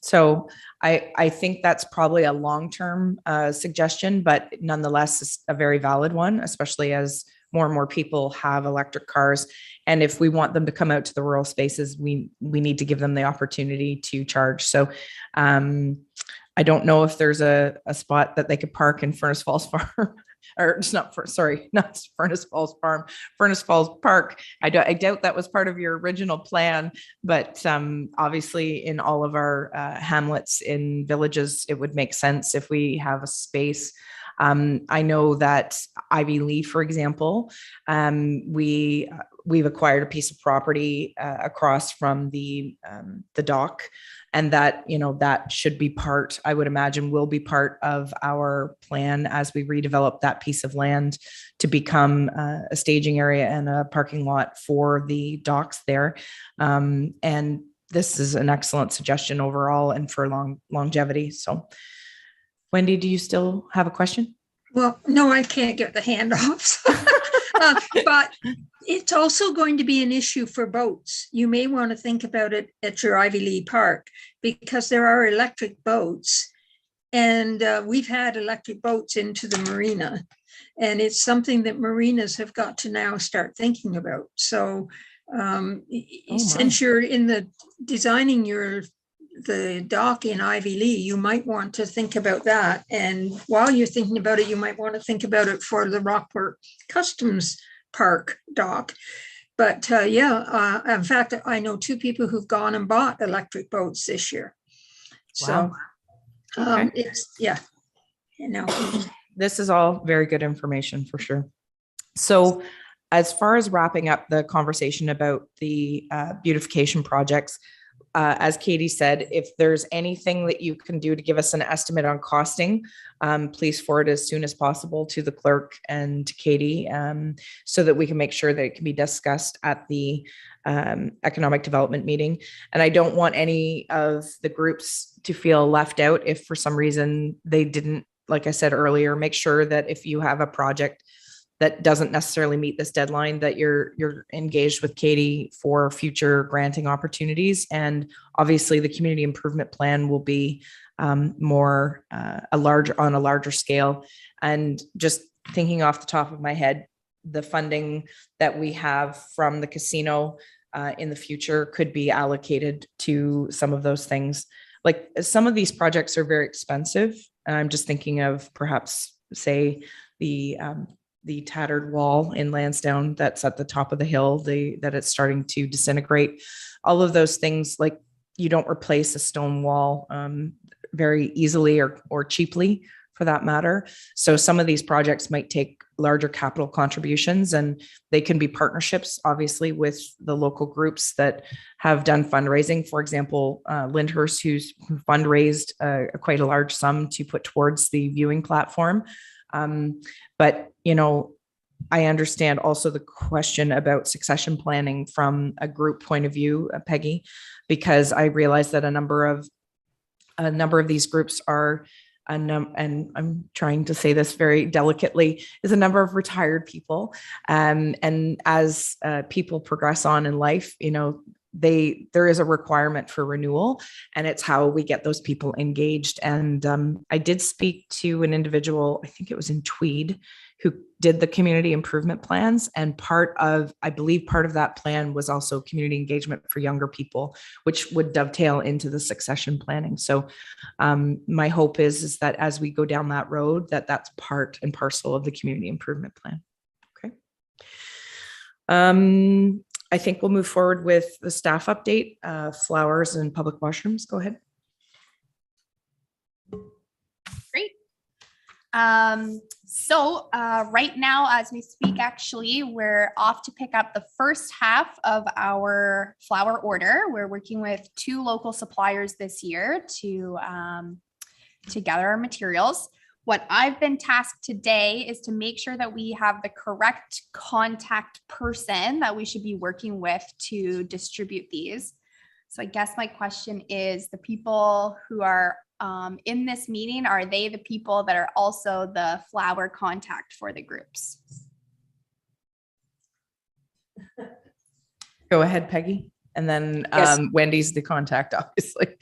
So I think that's probably a long-term suggestion, but nonetheless, it's a very valid one, especially as more and more people have electric cars. And if we want them to come out to the rural spaces, we need to give them the opportunity to charge. So I don't know if there's a spot that they could park in Furnace Falls Farm. Or it's not Furnace Falls Farm, Furnace Falls Park. I doubt that was part of your original plan, but obviously in all of our hamlets in villages, it would make sense if we have a space. I know that Ivy Lee, for example, we've acquired a piece of property across from the dock. And that, that should be I would imagine will be part of our plan as we redevelop that piece of land to become a staging area and a parking lot for the docks there. And this is an excellent suggestion overall and for longevity. So Wendy, do you still have a question? Well, no, I can't get the handoffs. But it's also going to be an issue for boats. You may want to think about it at your Ivy Lee Park because there are electric boats, and we've had electric boats into the marina, and it's something that marinas have got to now start thinking about. So since you're in designing the dock in Ivy Lee, you might want to think about that. And while you're thinking about it, you might want to think about it for the Rockport Customs Park dock. But in fact, I know two people who've gone and bought electric boats this year. So Okay. This is all very good information for sure. So as far as wrapping up the conversation about the beautification projects, as Katie said, if there's anything that you can do to give us an estimate on costing, please forward as soon as possible to the clerk and to Katie, so that we can make sure that it can be discussed at the economic development meeting. And I don't want any of the groups to feel left out if for some reason they didn't, like I said earlier, make sure that if you have a project that doesn't necessarily meet this deadline, that you're engaged with Katie for future granting opportunities. And obviously the community improvement plan will be more on a larger scale. And just thinking off the top of my head, the funding that we have from the casino in the future could be allocated to some of those things. Like some of these projects are very expensive. And I'm just thinking of perhaps, say, the tattered wall in Lansdowne that's at the top of the hill, that it's starting to disintegrate. All of those things, like you don't replace a stone wall very easily or cheaply for that matter. So some of these projects might take larger capital contributions, and they can be partnerships, obviously, with the local groups that have done fundraising. For example, Lyndhurst, who's fundraised quite a large sum to put towards the viewing platform. But, I understand also the question about succession planning from a group point of view, Peggy, because I realize that a number of these groups are, and I'm trying to say this very delicately, is a number of retired people. And as people progress on in life, there is a requirement for renewal, and it's how we get those people engaged. And I did speak to an individual, I think it was in Tweed, who did the community improvement plans. And I believe part of that plan was also community engagement for younger people, which would dovetail into the succession planning. So my hope is that as we go down that road, that's part and parcel of the community improvement plan. Okay. I think we'll move forward with the staff update, flowers and public washrooms. Go ahead. Great. So right now, as we speak, actually, we're off to pick up the first half of our flower order. We're working with 2 local suppliers this year to gather our materials. What I've been tasked today is to make sure that we have the correct contact person that we should be working with to distribute these. So I guess my question is, the people who are in this meeting, are they the people that are also the flower contact for the groups? Go ahead, Peggy. And then Yes. Wendy's the contact, obviously.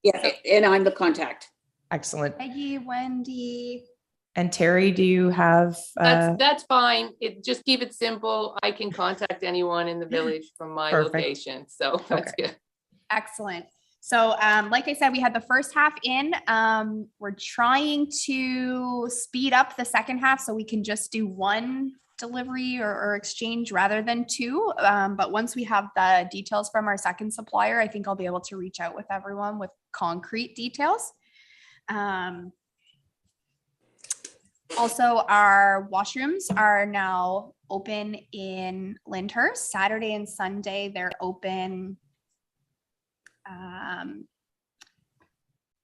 Yeah, and I'm the contact. Excellent. Peggy, Wendy. And Terry, do you have? That's fine. Just keep it simple. I can contact anyone in the village from my Perfect. location. So that's good. Excellent. So like I said, we had the first half in. We're trying to speed up the second half so we can just do 1 delivery or exchange rather than 2. But once we have the details from our second supplier, I think I'll be able to reach out with everyone with concrete details. Also, our washrooms are now open in Lyndhurst. Saturday and Sunday, they're open.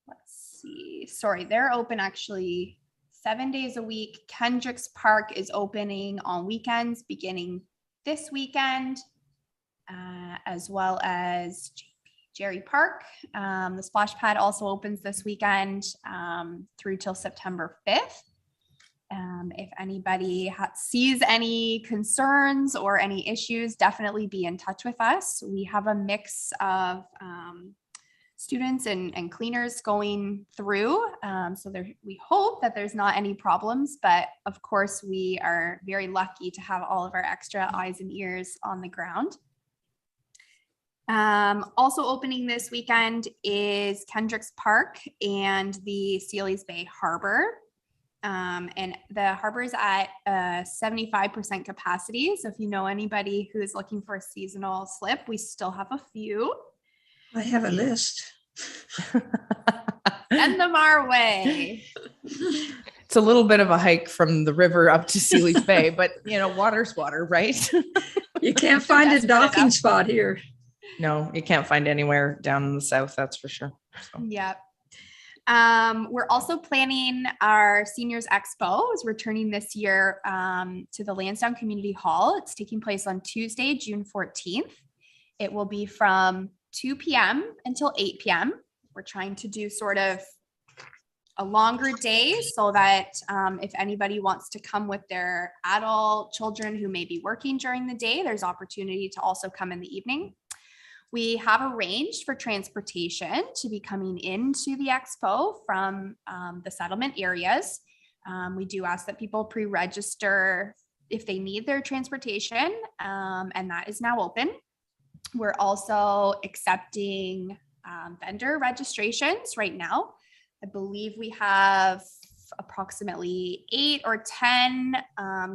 Let's see. Sorry, they're open actually 7 days a week. Kendricks Park is opening on weekends beginning this weekend, as well as Jerry Park. The splash pad also opens this weekend through till September 5th. If anybody sees any concerns or any issues, definitely be in touch with us. We have a mix of students and cleaners going through. So we hope that there's not any problems, but of course we are very lucky to have all of our extra eyes and ears on the ground. Also opening this weekend is Kendricks Park and the Sealy's Bay Harbor. And the harbor is at 75% capacity. So if you know anybody who is looking for a seasonal slip, we still have a few. I have a list. Send them our way. It's a little bit of a hike from the river up to Sealy's Bay, but water's water, right? You can't find a That's good docking enough. spot here. No, you can't find anywhere down in the south, that's for sure. So, Yep. We're also planning our Seniors Expo is returning this year to the Lansdowne Community Hall. It's taking place on Tuesday, June 14th. It will be from 2 p.m. until 8 p.m. We're trying to do sort of a longer day so that if anybody wants to come with their adult children who may be working during the day, there's opportunity to also come in the evening. We have arranged for transportation to be coming into the expo from the settlement areas. We do ask that people pre-register if they need their transportation, and that is now open. We're also accepting vendor registrations right now. I believe we have approximately 8 or 10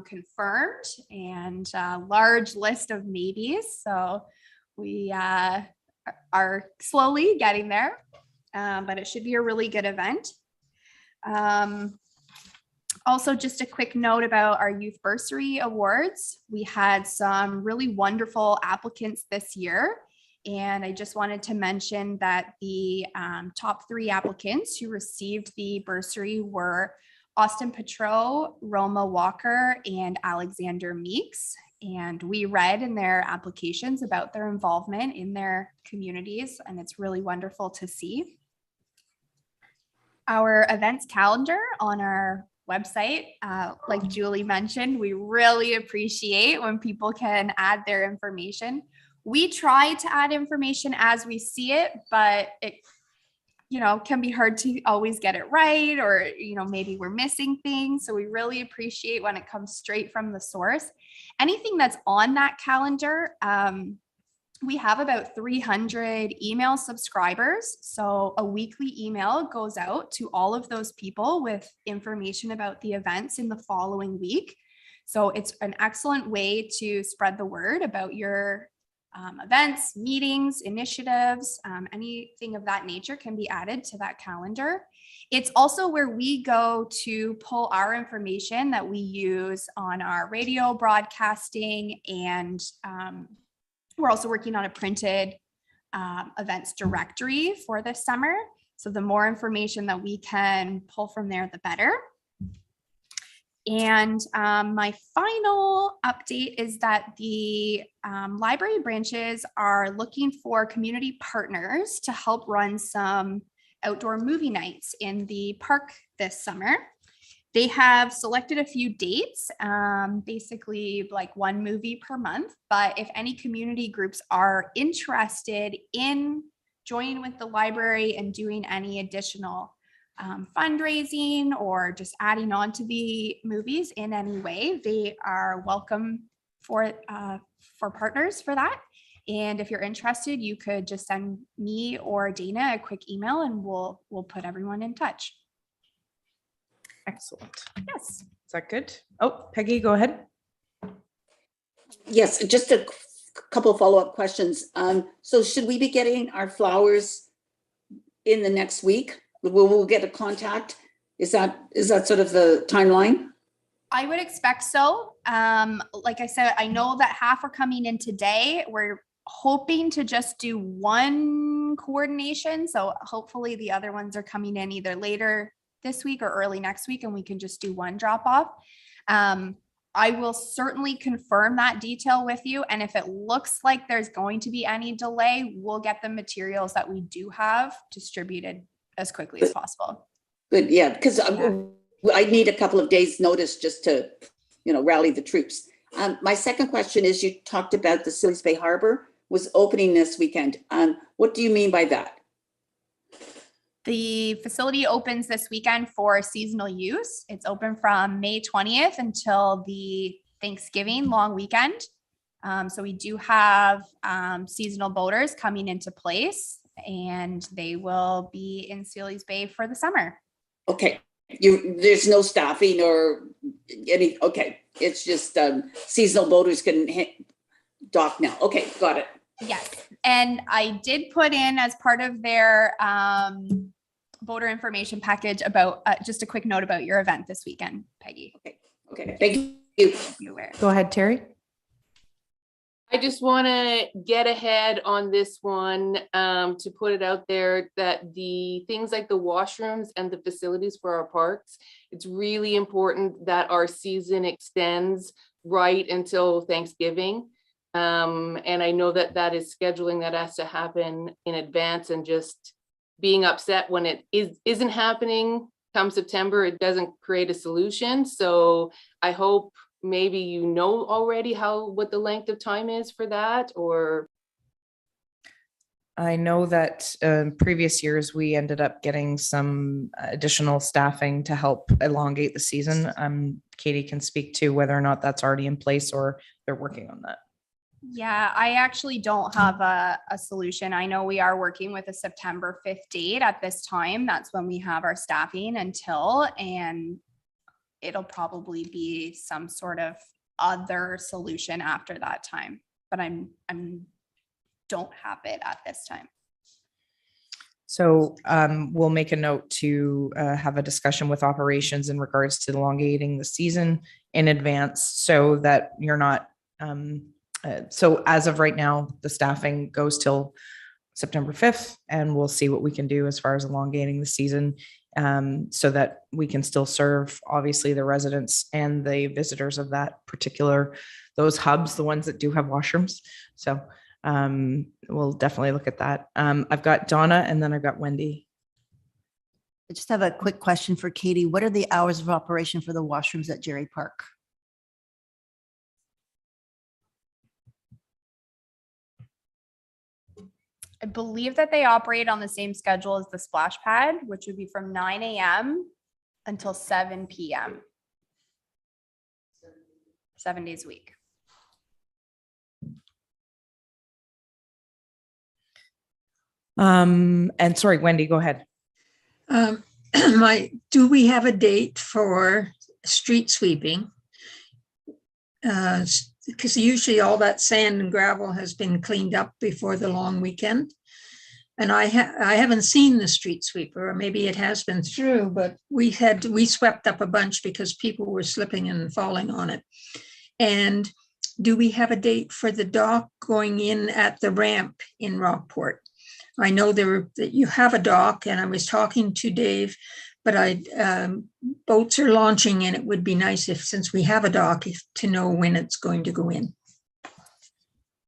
confirmed and a large list of maybes. So we are slowly getting there, but it should be a really good event. Also, just a quick note about our Youth Bursary Awards. We had some really wonderful applicants this year. And I just wanted to mention that the top 3 applicants who received the bursary were Austin Petro, Roma Walker, and Alexander Meeks. And we read in their applications about their involvement in their communities, and it's really wonderful to see. Our events calendar on our website, like Julie mentioned, we really appreciate when people can add their information. We try to add information as we see it, but it can be hard to always get it right, or, maybe we're missing things. So we really appreciate when it comes straight from the source. Anything that's on that calendar, we have about 300 email subscribers. So a weekly email goes out to all of those people with information about the events in the following week. So it's an excellent way to spread the word about your events, meetings, initiatives, anything of that nature can be added to that calendar. It's also where we go to pull our information that we use on our radio broadcasting, and we're also working on a printed events directory for this summer. So the more information that we can pull from there, the better. And my final update is that the library branches are looking for community partners to help run some outdoor movie nights in the park this summer. They have selected a few dates, basically like 1 movie per month. But if any community groups are interested in joining with the library and doing any additional fundraising or just adding on to the movies in any way, they are welcome for partners for that. And if you're interested, you could just send me or Dana a quick email and we'll put everyone in touch. excellent. Yes. Is that good? Oh, Peggy, go ahead. Yes, just a couple of follow-up questions. So should we be getting our flowers in the next week? We'll get a contact. Is that sort of the timeline? I would expect so. Like I said, I know that half are coming in today. We're hoping to just do 1 coordination. So hopefully the other ones are coming in either later this week or early next week, and we can just do 1 drop off. I will certainly confirm that detail with you. And if it looks like there's going to be any delay, we'll get the materials that we do have distributed as quickly as possible. Good, yeah, because I need a couple of days' notice just to, rally the troops. My second question is, you talked about the Sealy's Bay Harbor was opening this weekend. What do you mean by that? The facility opens this weekend for seasonal use. It's open from May 20th until the Thanksgiving long weekend. So we do have seasonal boaters coming into place, and they will be in Sealy's Bay for the summer. Okay, there's no staffing or any, okay, it's just seasonal boaters can dock now. Okay, got it. Yes, and I did put in as part of their voter information package about just a quick note about your event this weekend, Peggy. Okay, thank you. You were. Go ahead, Terry. I just want to get ahead on this one, to put it out there that the things like the washrooms and the facilities for our parks, it's really important that our season extends right until Thanksgiving. And I know that that is scheduling that has to happen in advance, and just being upset when it isn't happening come September, it doesn't create a solution. So I hope maybe you know already what the length of time is for that, or. I know that previous years, we ended up getting some additional staffing to help elongate the season. Katie can speak to whether or not that's already in place or they're working on that. Yeah, I actually don't have a solution. I know we are working with a September 5th date at this time. That's when we have our staffing until, and it'll probably be some sort of other solution after that time, but I'm don't have it at this time. So we'll make a note to have a discussion with operations in regards to elongating the season in advance, so that you're not, so as of right now, the staffing goes till September 5th, and we'll see what we can do as far as elongating the season, so that we can still serve, obviously, the residents and the visitors of that particular, those hubs, the ones that do have washrooms. So we'll definitely look at that. I've got Donna, and then I've got Wendy. I just have a quick question for Katie. What are the hours of operation for the washrooms at Jerry Park? I believe that they operate on the same schedule as the splash pad, which would be from 9 a.m. until 7 p.m. 7 days a week. And sorry, Wendy, go ahead. Do we have a date for street sweeping? Because usually all that sand and gravel has been cleaned up before the long weekend. And I haven't seen the street sweeper, or maybe it has been through, but we swept up a bunch because people were slipping and falling on it. And do we have a date for the dock going in at the ramp in Rockport? I know that you have a dock, and I was talking to Dave, but boats are launching, and it would be nice since we have a dock, to know when it's going to go in.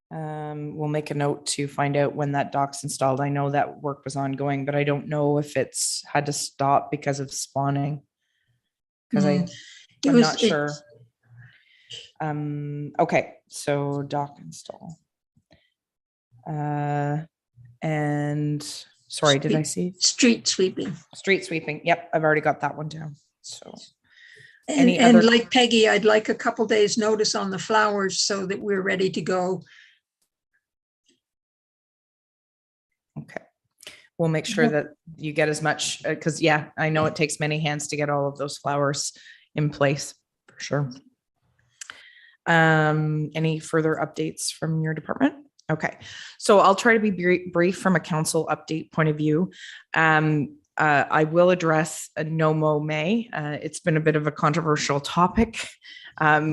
We'll make a note to find out when that dock's installed. I know that work was ongoing, but I don't know if it's had to stop because of spawning. Because I'm not sure. Okay, so dock install. And sorry, did I see? Street sweeping. Street sweeping. Yep, I've already got that one down. So. And like Peggy, I'd like a couple days notice on the flowers so that we're ready to go. Okay. We'll make sure that you get as much, because yeah, I know it takes many hands to get all of those flowers in place for sure. Any further updates from your department? Okay, so I'll try to be brief from a council update point of view. I will address a no-mow May. It's been a bit of a controversial topic.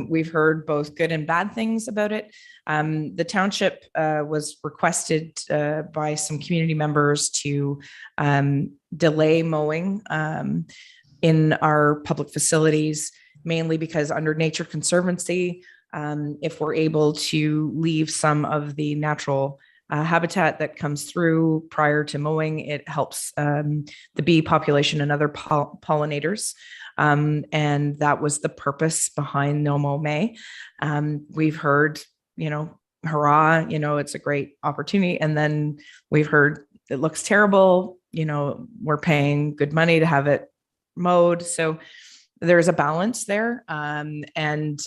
We've heard both good and bad things about it. The township was requested by some community members to delay mowing in our public facilities, mainly because under Nature Conservancy, if we're able to leave some of the natural habitat that comes through prior to mowing, it helps the bee population and other pollinators. And that was the purpose behind No Mow May. We've heard, hurrah, it's a great opportunity. And then we've heard it looks terrible, we're paying good money to have it mowed. So there's a balance there. And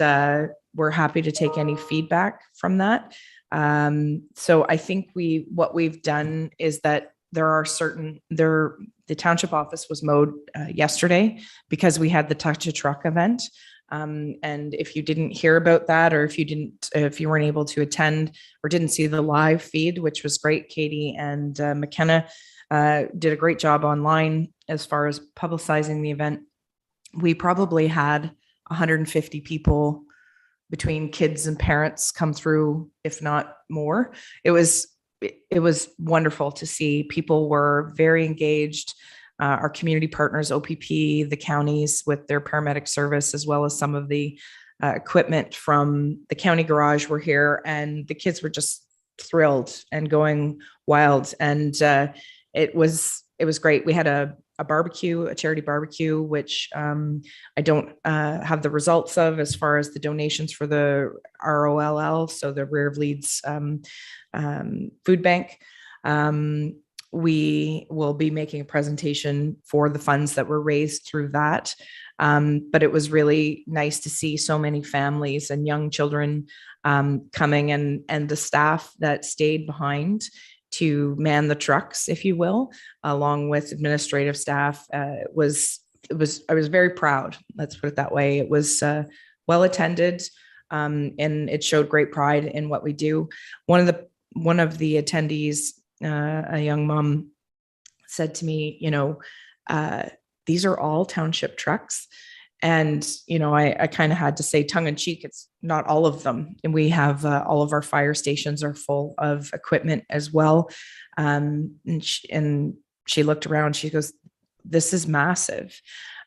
we're happy to take any feedback from that. So I think what we've done is that the township office was mowed yesterday because we had the Touch a Truck event. And if you didn't hear about that, or if you weren't able to attend or didn't see the live feed, which was great, Katie and McKenna did a great job online as far as publicizing the event. We probably had 150 people between kids and parents come through, if not more. It was wonderful to see. People were very engaged. Our community partners, OPP, the counties with their paramedic service, as well as some of the equipment from the county garage were here, and the kids were just thrilled and going wild. And it was great. We had a barbecue, a charity barbecue, which I don't have the results of as far as the donations for the ROLL, so the Rear of Leeds food bank. We will be making a presentation for the funds that were raised through that. But it was really nice to see so many families and young children coming, and the staff that stayed behind to man the trucks, if you will, along with administrative staff. I was very proud. Let's put it that way. It was well attended, and it showed great pride in what we do. One of the attendees, a young mom, said to me, these are all township trucks. And, I kind of had to say tongue in cheek, it's not all of them. And we have all of our fire stations are full of equipment as well. And she looked around, she goes, this is massive.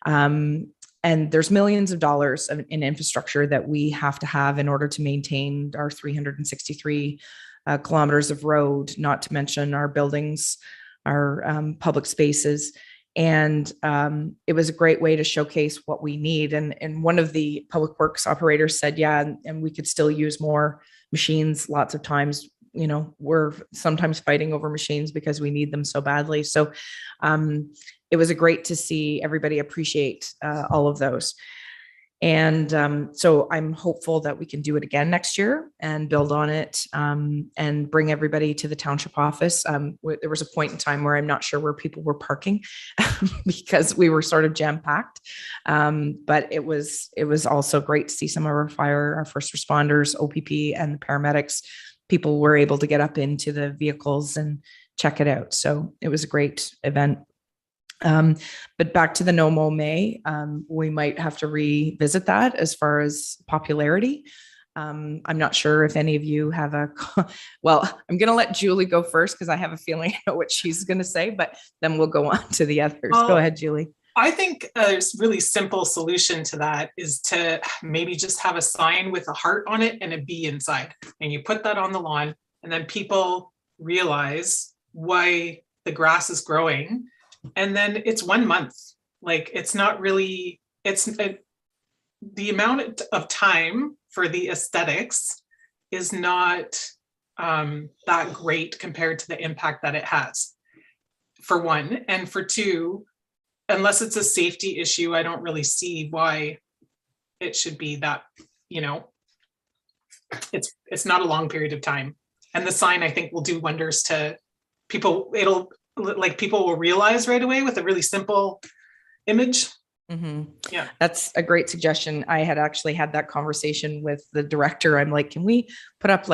And there's millions of dollars in infrastructure that we have to have in order to maintain our 363 kilometers of road, not to mention our buildings, our public spaces. And it was a great way to showcase what we need. And one of the public works operators said, yeah, and we could still use more machines. Lots of times, we're sometimes fighting over machines because we need them so badly. So it was great to see everybody appreciate all of those. And so I'm hopeful that we can do it again next year and build on it, and bring everybody to the township office. There was a point in time where I'm not sure where people were parking because we were sort of jam packed. But it was also great to see some of our first responders, OPP, and the paramedics. People were able to get up into the vehicles and check it out. So it was a great event. But back to the No Mow May, we might have to revisit that as far as popularity. I'm not sure if any of you have well, I'm going to let Julie go first because I have a feeling I know what she's going to say, but then we'll go on to the others. Go ahead, Julie. I think a really simple solution to that is to maybe just have a sign with a heart on it and a bee inside. And you put that on the lawn, and then people realize why the grass is growing. And then it's 1 month. Like, it's not really, the amount of time for the aesthetics is not that great compared to the impact that it has, for one. And for two, unless it's a safety issue, I don't really see why it should be that, it's not a long period of time. And the sign, I think, will do wonders to people. People will realize right away with a really simple image. Mm-hmm. Yeah, that's a great suggestion. I had actually had that conversation with the director. I'm like, can we put up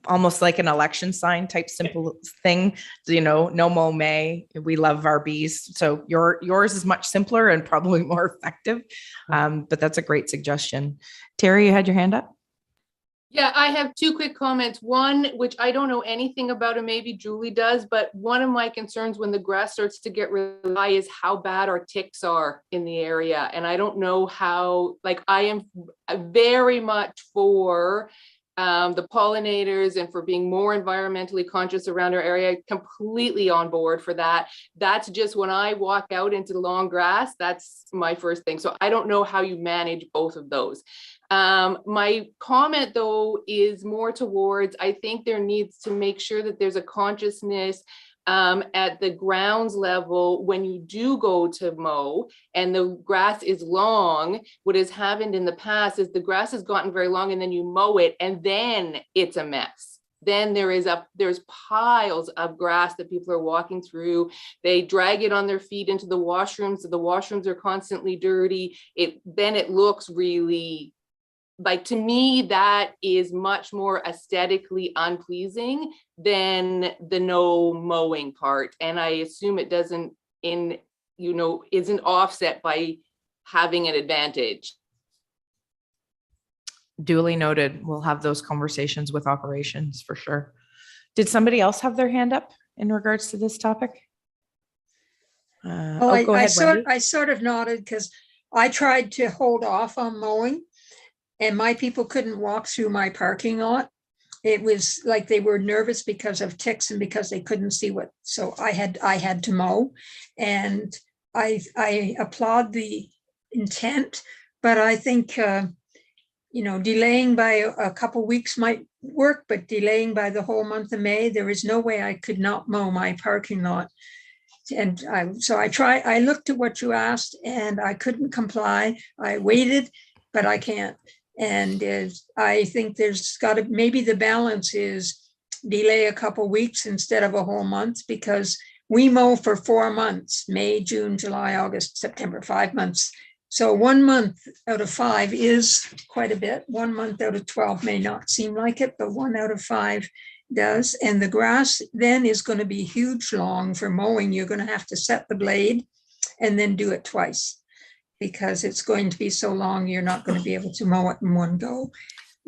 almost like an election sign type simple thing? No Mow May. We love our bees. So yours is much simpler and probably more effective. But that's a great suggestion. Terry, you had your hand up. Yeah, I have two quick comments. One, which I don't know anything about, and maybe Julie does, but one of my concerns when the grass starts to get really high is how bad our ticks are in the area. And I don't know how, I am very much for the pollinators and for being more environmentally conscious around our area, completely on board for that. That's just when I walk out into the long grass, that's my first thing. So I don't know how you manage both of those. My comment though is more towards, I think there needs to make sure that there's a consciousness at the grounds level when you do go to mow and the grass is long. What has happened in the past is the grass has gotten very long and then you mow it and then it's a mess. Then there's piles of grass that people are walking through. They drag it on their feet into the washrooms. So the washrooms are constantly dirty. Then it looks really, to me, that is much more aesthetically unpleasing than the no mowing part. And I assume it isn't offset by having an advantage. Duly noted. We'll have those conversations with operations for sure. Did somebody else have their hand up in regards to this topic? Well, Oh, go ahead, Wendy. I sort of nodded because I tried to hold off on mowing and my people couldn't walk through my parking lot. It was like they were nervous because of ticks and because they couldn't see what, so I had to mow. And I applaud the intent, but I think, delaying by a couple weeks might work, but delaying by the whole month of May, there is no way I could not mow my parking lot. And I looked at what you asked and I couldn't comply. I waited, but I can't. And I think there's got to, maybe the balance is delay a couple weeks instead of a whole month, because we mow for 4 months, May, June, July, August, September, 5 months. So 1 month out of 5 is quite a bit. 1 month out of 12 may not seem like it, but 1 out of 5 does. And the grass then is going to be huge long for mowing. You're going to have to set the blade and then do it twice, because it's going to be so long, you're not going to be able to mow it in one go.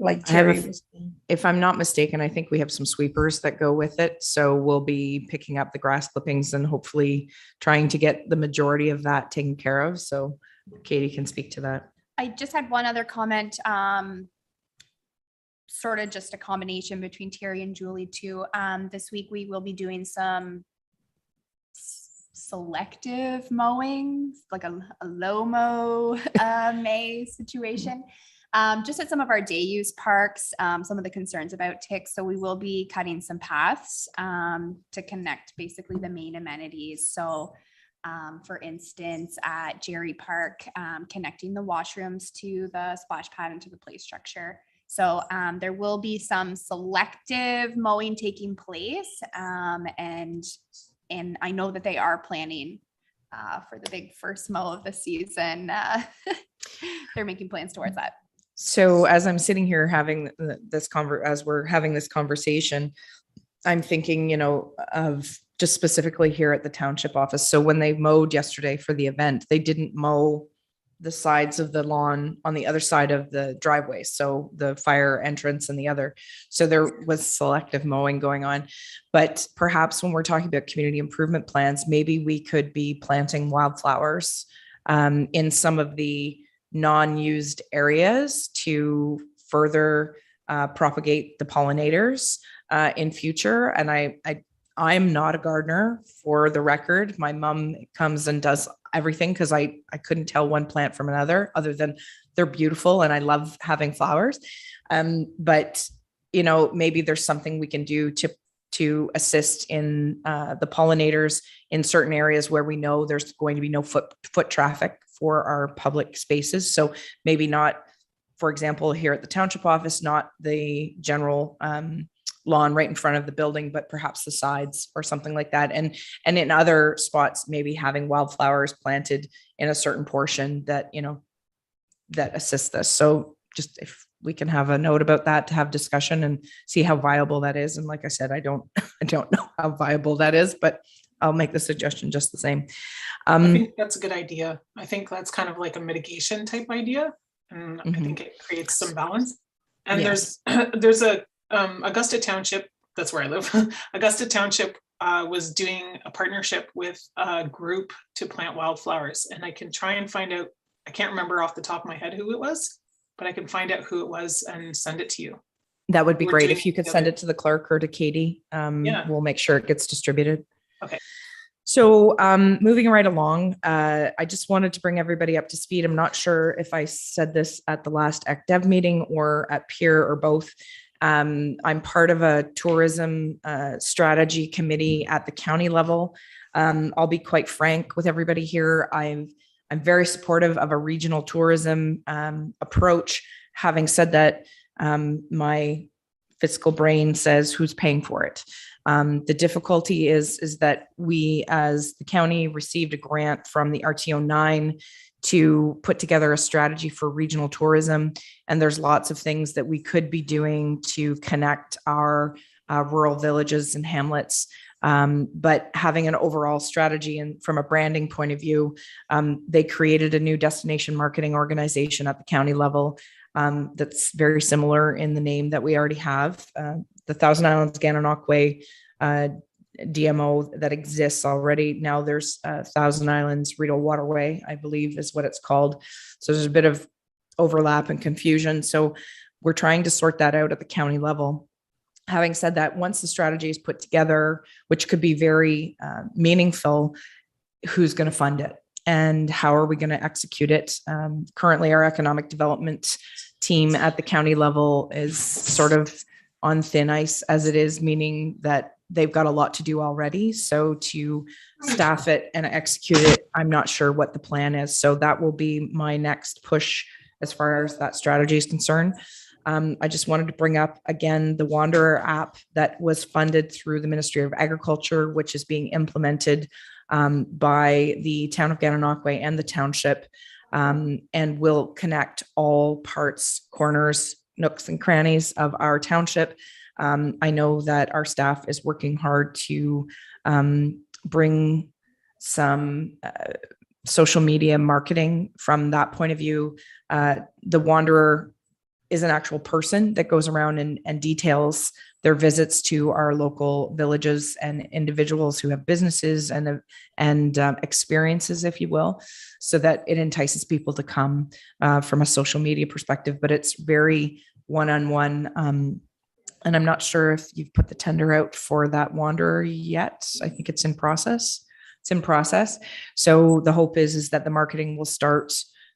Like Terry was saying. If I'm not mistaken, I think we have some sweepers that go with it. So we'll be picking up the grass clippings and hopefully trying to get the majority of that taken care of. So Katie can speak to that. I just had one other comment, sort of just a combination between Terry and Julie too. This week we will be doing some selective mowing, like a low mow May situation. Just at some of our day use parks, some of the concerns about ticks. So we will be cutting some paths to connect basically the main amenities. So for instance, at Jerry Park, connecting the washrooms to the splash pad and to the play structure. So there will be some selective mowing taking place. And I know that they are planning for the big first mow of the season. They're making plans towards that. So as I'm sitting here having as we're having this conversation, I'm thinking, of just specifically here at the township office. So when they mowed yesterday for the event, they didn't mow the sides of the lawn on the other side of the driveway. So the fire entrance and the other. So there was selective mowing going on. But perhaps when we're talking about community improvement plans, maybe we could be planting wildflowers in some of the non-used areas to further propagate the pollinators in future. And I'm not a gardener, for the record. My mom comes and does everything because I couldn't tell one plant from another, other than they're beautiful and I love having flowers. But maybe there's something we can do to assist in the pollinators in certain areas where we know there's going to be no foot traffic for our public spaces. So maybe not, for example, here at the township office, not the general lawn right in front of the building, but perhaps the sides or something like that. And in other spots, maybe having wildflowers planted in a certain portion that, that assist this. So just if we can have a note about that to have discussion and see how viable that is. And like I said, I don't know how viable that is, but I'll make the suggestion just the same. I think that's a good idea. I think that's kind of like a mitigation type idea. And I think it creates some balance. And Yes. there's a Augusta Township, that's where I live. Augusta Township was doing a partnership with a group to plant wildflowers. And I can try and find out, I can't remember off the top of my head who it was, but I can find out who it was and send it to you. That would be We're great. doing If you could it send together. it to the clerk or to Katie. We'll make sure it gets distributed. Okay. So moving right along, I just wanted to bring everybody up to speed. I'm not sure if I said this at the last ACDEV meeting or at Peer or both. I'm part of a tourism strategy committee at the county level. I'll be quite frank with everybody here. I'm very supportive of a regional tourism approach. Having said that, my fiscal brain says who's paying for it. The difficulty is that we, as the county, received a grant from the RTO 9 to put together a strategy for regional tourism. And there's lots of things that we could be doing to connect our rural villages and hamlets. But having an overall strategy and from a branding point of view, they created a new destination marketing organization at the county level. that's very similar in the name that we already have. The Thousand Islands Gananoque DMO that exists already. Now there's Thousand Islands Rideau Waterway, I believe is what it's called. So there's a bit of overlap and confusion. So we're trying to sort that out at the county level. Having said that, once the strategy is put together, which could be very meaningful, who's going to fund it and how are we going to execute it? Currently, our economic development team at the county level is sort of on thin ice as it is, meaning that they've got a lot to do already. So to staff it and execute it, I'm not sure what the plan is. So that will be my next push as far as that strategy is concerned. I just wanted to bring up again the Wanderer app that was funded through the Ministry of Agriculture, which is being implemented by the town of Gananoque and the township, and will connect all parts, corners, nooks and crannies of our township. I know that our staff is working hard to bring some social media marketing from that point of view. The Wanderer is an actual person that goes around and details their visits to our local villages and individuals who have businesses and experiences, if you will, so that it entices people to come from a social media perspective. But it's very one-on-one. And I'm not sure if you've put the tender out for that Wanderer yet. I think it's in process. It's in process. So the hope is that the marketing will start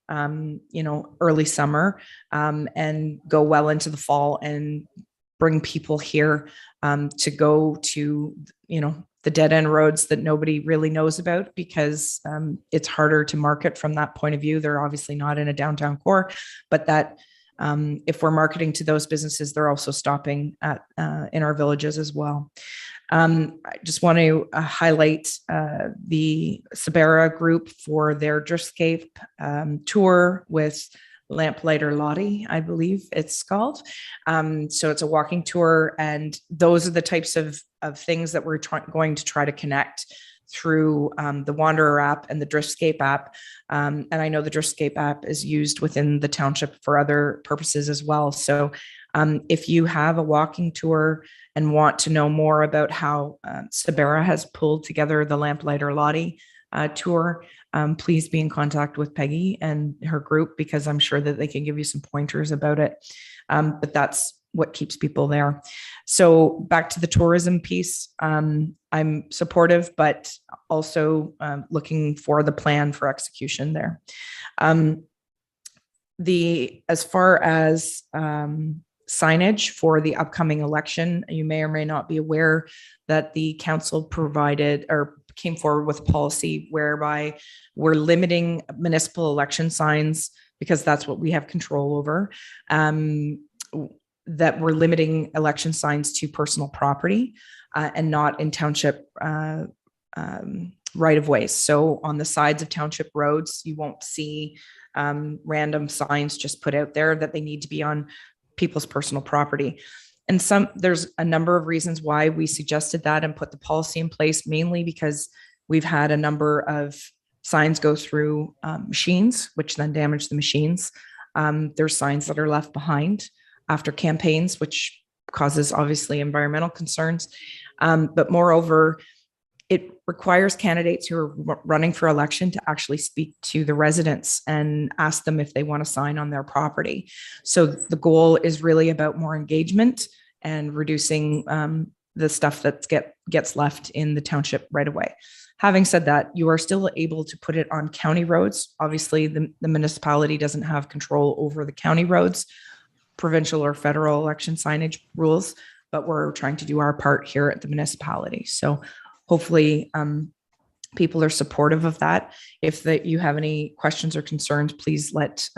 early summer and go well into the fall and bring people here to go to, the dead end roads that nobody really knows about because it's harder to market from that point of view. They're obviously not in a downtown core, but that if we're marketing to those businesses, they're also stopping at in our villages as well. I just want to highlight the Sabera group for their Driftscape tour with Lamplighter Lottie, I believe it's called. So it's a walking tour, and those are the types of things that we're going to try to connect through the Wanderer app and the Driftscape app. And I know the Driftscape app is used within the township for other purposes as well. So if you have a walking tour and want to know more about how Sabera has pulled together the Lamplighter Lottie tour, please be in contact with Peggy and her group, because I'm sure that they can give you some pointers about it. But that's what keeps people there. So back to the tourism piece, I'm supportive, but also looking for the plan for execution there. As far as signage for the upcoming election, you may or may not be aware that the council provided or came forward with a policy whereby we're limiting municipal election signs, because that's what we have control over, that we're limiting election signs to personal property and not in township right of ways. So on the sides of township roads, you won't see random signs just put out there, that they need to be on people's personal property. And there's a number of reasons why we suggested that and put the policy in place, mainly because we've had a number of signs go through machines, which then damage the machines. There's signs that are left behind after campaigns, which causes obviously environmental concerns. But moreover, it requires candidates who are running for election to actually speak to the residents and ask them if they want to sign on their property. So the goal is really about more engagement and reducing the stuff that gets left in the township right away. Having said that, you are still able to put it on county roads. Obviously, the municipality doesn't have control over the county roads, provincial or federal election signage rules, but we're trying to do our part here at the municipality. So hopefully people are supportive of that. If you have any questions or concerns, please let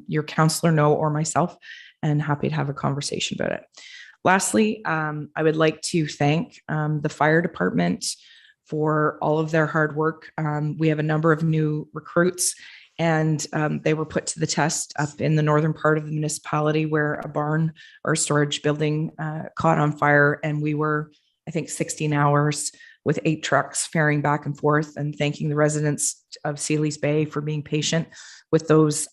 your counselor know or myself, and happy to have a conversation about it. Lastly, I would like to thank the fire department for all of their hard work. We have a number of new recruits, and they were put to the test up in the northern part of the municipality, where a barn or storage building caught on fire. And we were, I think, 16 hours with 8 trucks ferrying back and forth, and thanking the residents of Sealy's Bay for being patient with those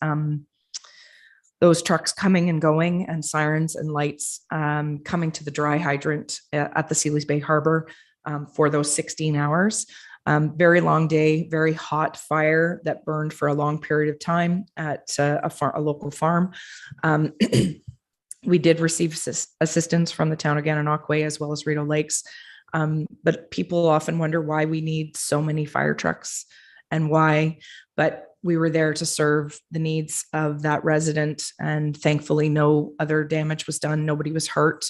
those trucks coming and going and sirens and lights coming to the dry hydrant at the Sealy's Bay Harbor for those 16 hours. Very long day, very hot fire that burned for a long period of time at a local farm. We did receive assistance from the town of Gananoque as well as Rideau Lakes. But people often wonder why we need so many fire trucks and why, but we were there to serve the needs of that resident, and thankfully no other damage was done. Nobody was hurt,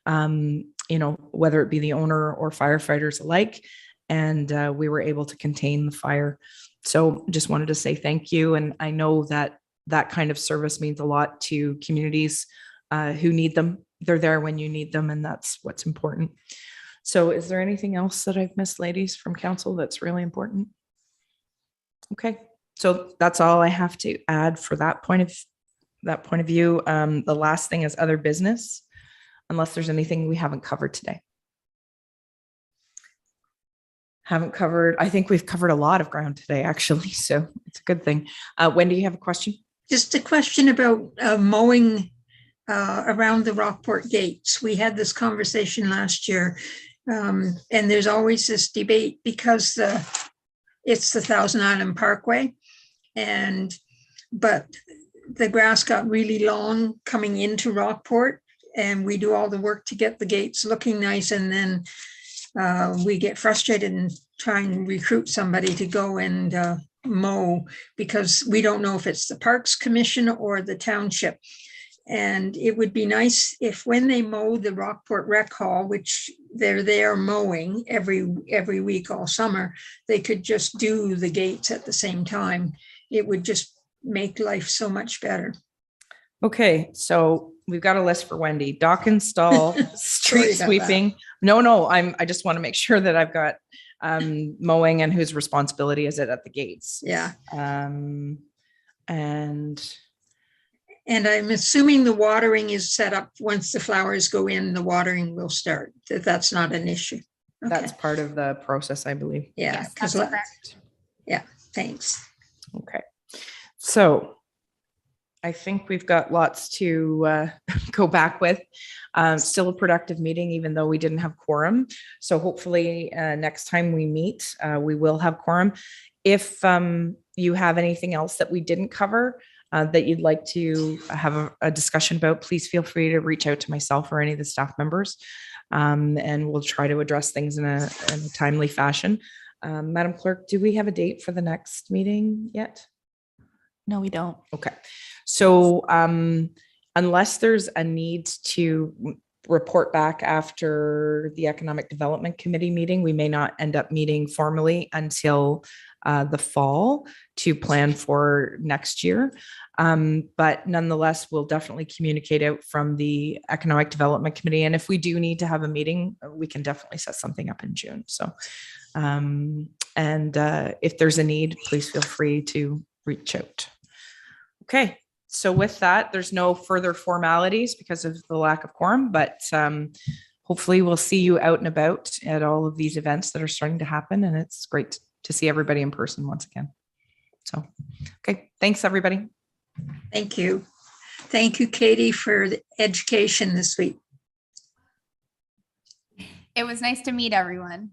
whether it be the owner or firefighters alike. And we were able to contain the fire. So just wanted to say thank you. And I know that that kind of service means a lot to communities who need them. They're there when you need them, and that's what's important. So is there anything else that I've missed, ladies, from council that's really important? Okay, so that's all I have to add for that point of view. The last thing is other business, unless there's anything we haven't covered today. I think we've covered a lot of ground today, actually, so it's a good thing. Wendy, you have a question? Just a question about mowing around the Rockport gates. We had this conversation last year, and there's always this debate because it's the Thousand Island Parkway, but the grass got really long coming into Rockport, and we do all the work to get the gates looking nice, and then we get frustrated and try and recruit somebody to go and mow because we don't know if it's the Parks Commission or the township. And it would be nice if when they mow the Rockport Rec Hall, which they're there mowing every week all summer, they could just do the gates at the same time. It would just make life so much better. Okay, so we've got a list for Wendy. Dock install, street Sorry about sweeping. No, I just want to make sure that I've got mowing and whose responsibility is it at the gates. Yeah. And I'm assuming the watering is set up once the flowers go in, the watering will start. That's not an issue. Okay. that's part of the process, I believe. Yeah. Yes, 'cause that's correct. Yeah, thanks. Okay, so I think we've got lots to go back with. Still a productive meeting, even though we didn't have quorum. So hopefully next time we meet, we will have quorum. If you have anything else that we didn't cover that you'd like to have a discussion about, please feel free to reach out to myself or any of the staff members, and we'll try to address things in a timely fashion. Madam Clerk, do we have a date for the next meeting yet? No, we don't. Okay, so unless there's a need to report back after the Economic Development Committee meeting, we may not end up meeting formally until the fall to plan for next year. But nonetheless, we'll definitely communicate out from the Economic Development Committee. And if we do need to have a meeting, we can definitely set something up in June. So, if there's a need, please feel free to reach out. Okay, so with that, there's no further formalities because of the lack of quorum, but hopefully we'll see you out and about at all of these events that are starting to happen. And it's great to see everybody in person once again. So, okay, thanks everybody. Thank you. Thank you, Katie, for the education this week. It was nice to meet everyone.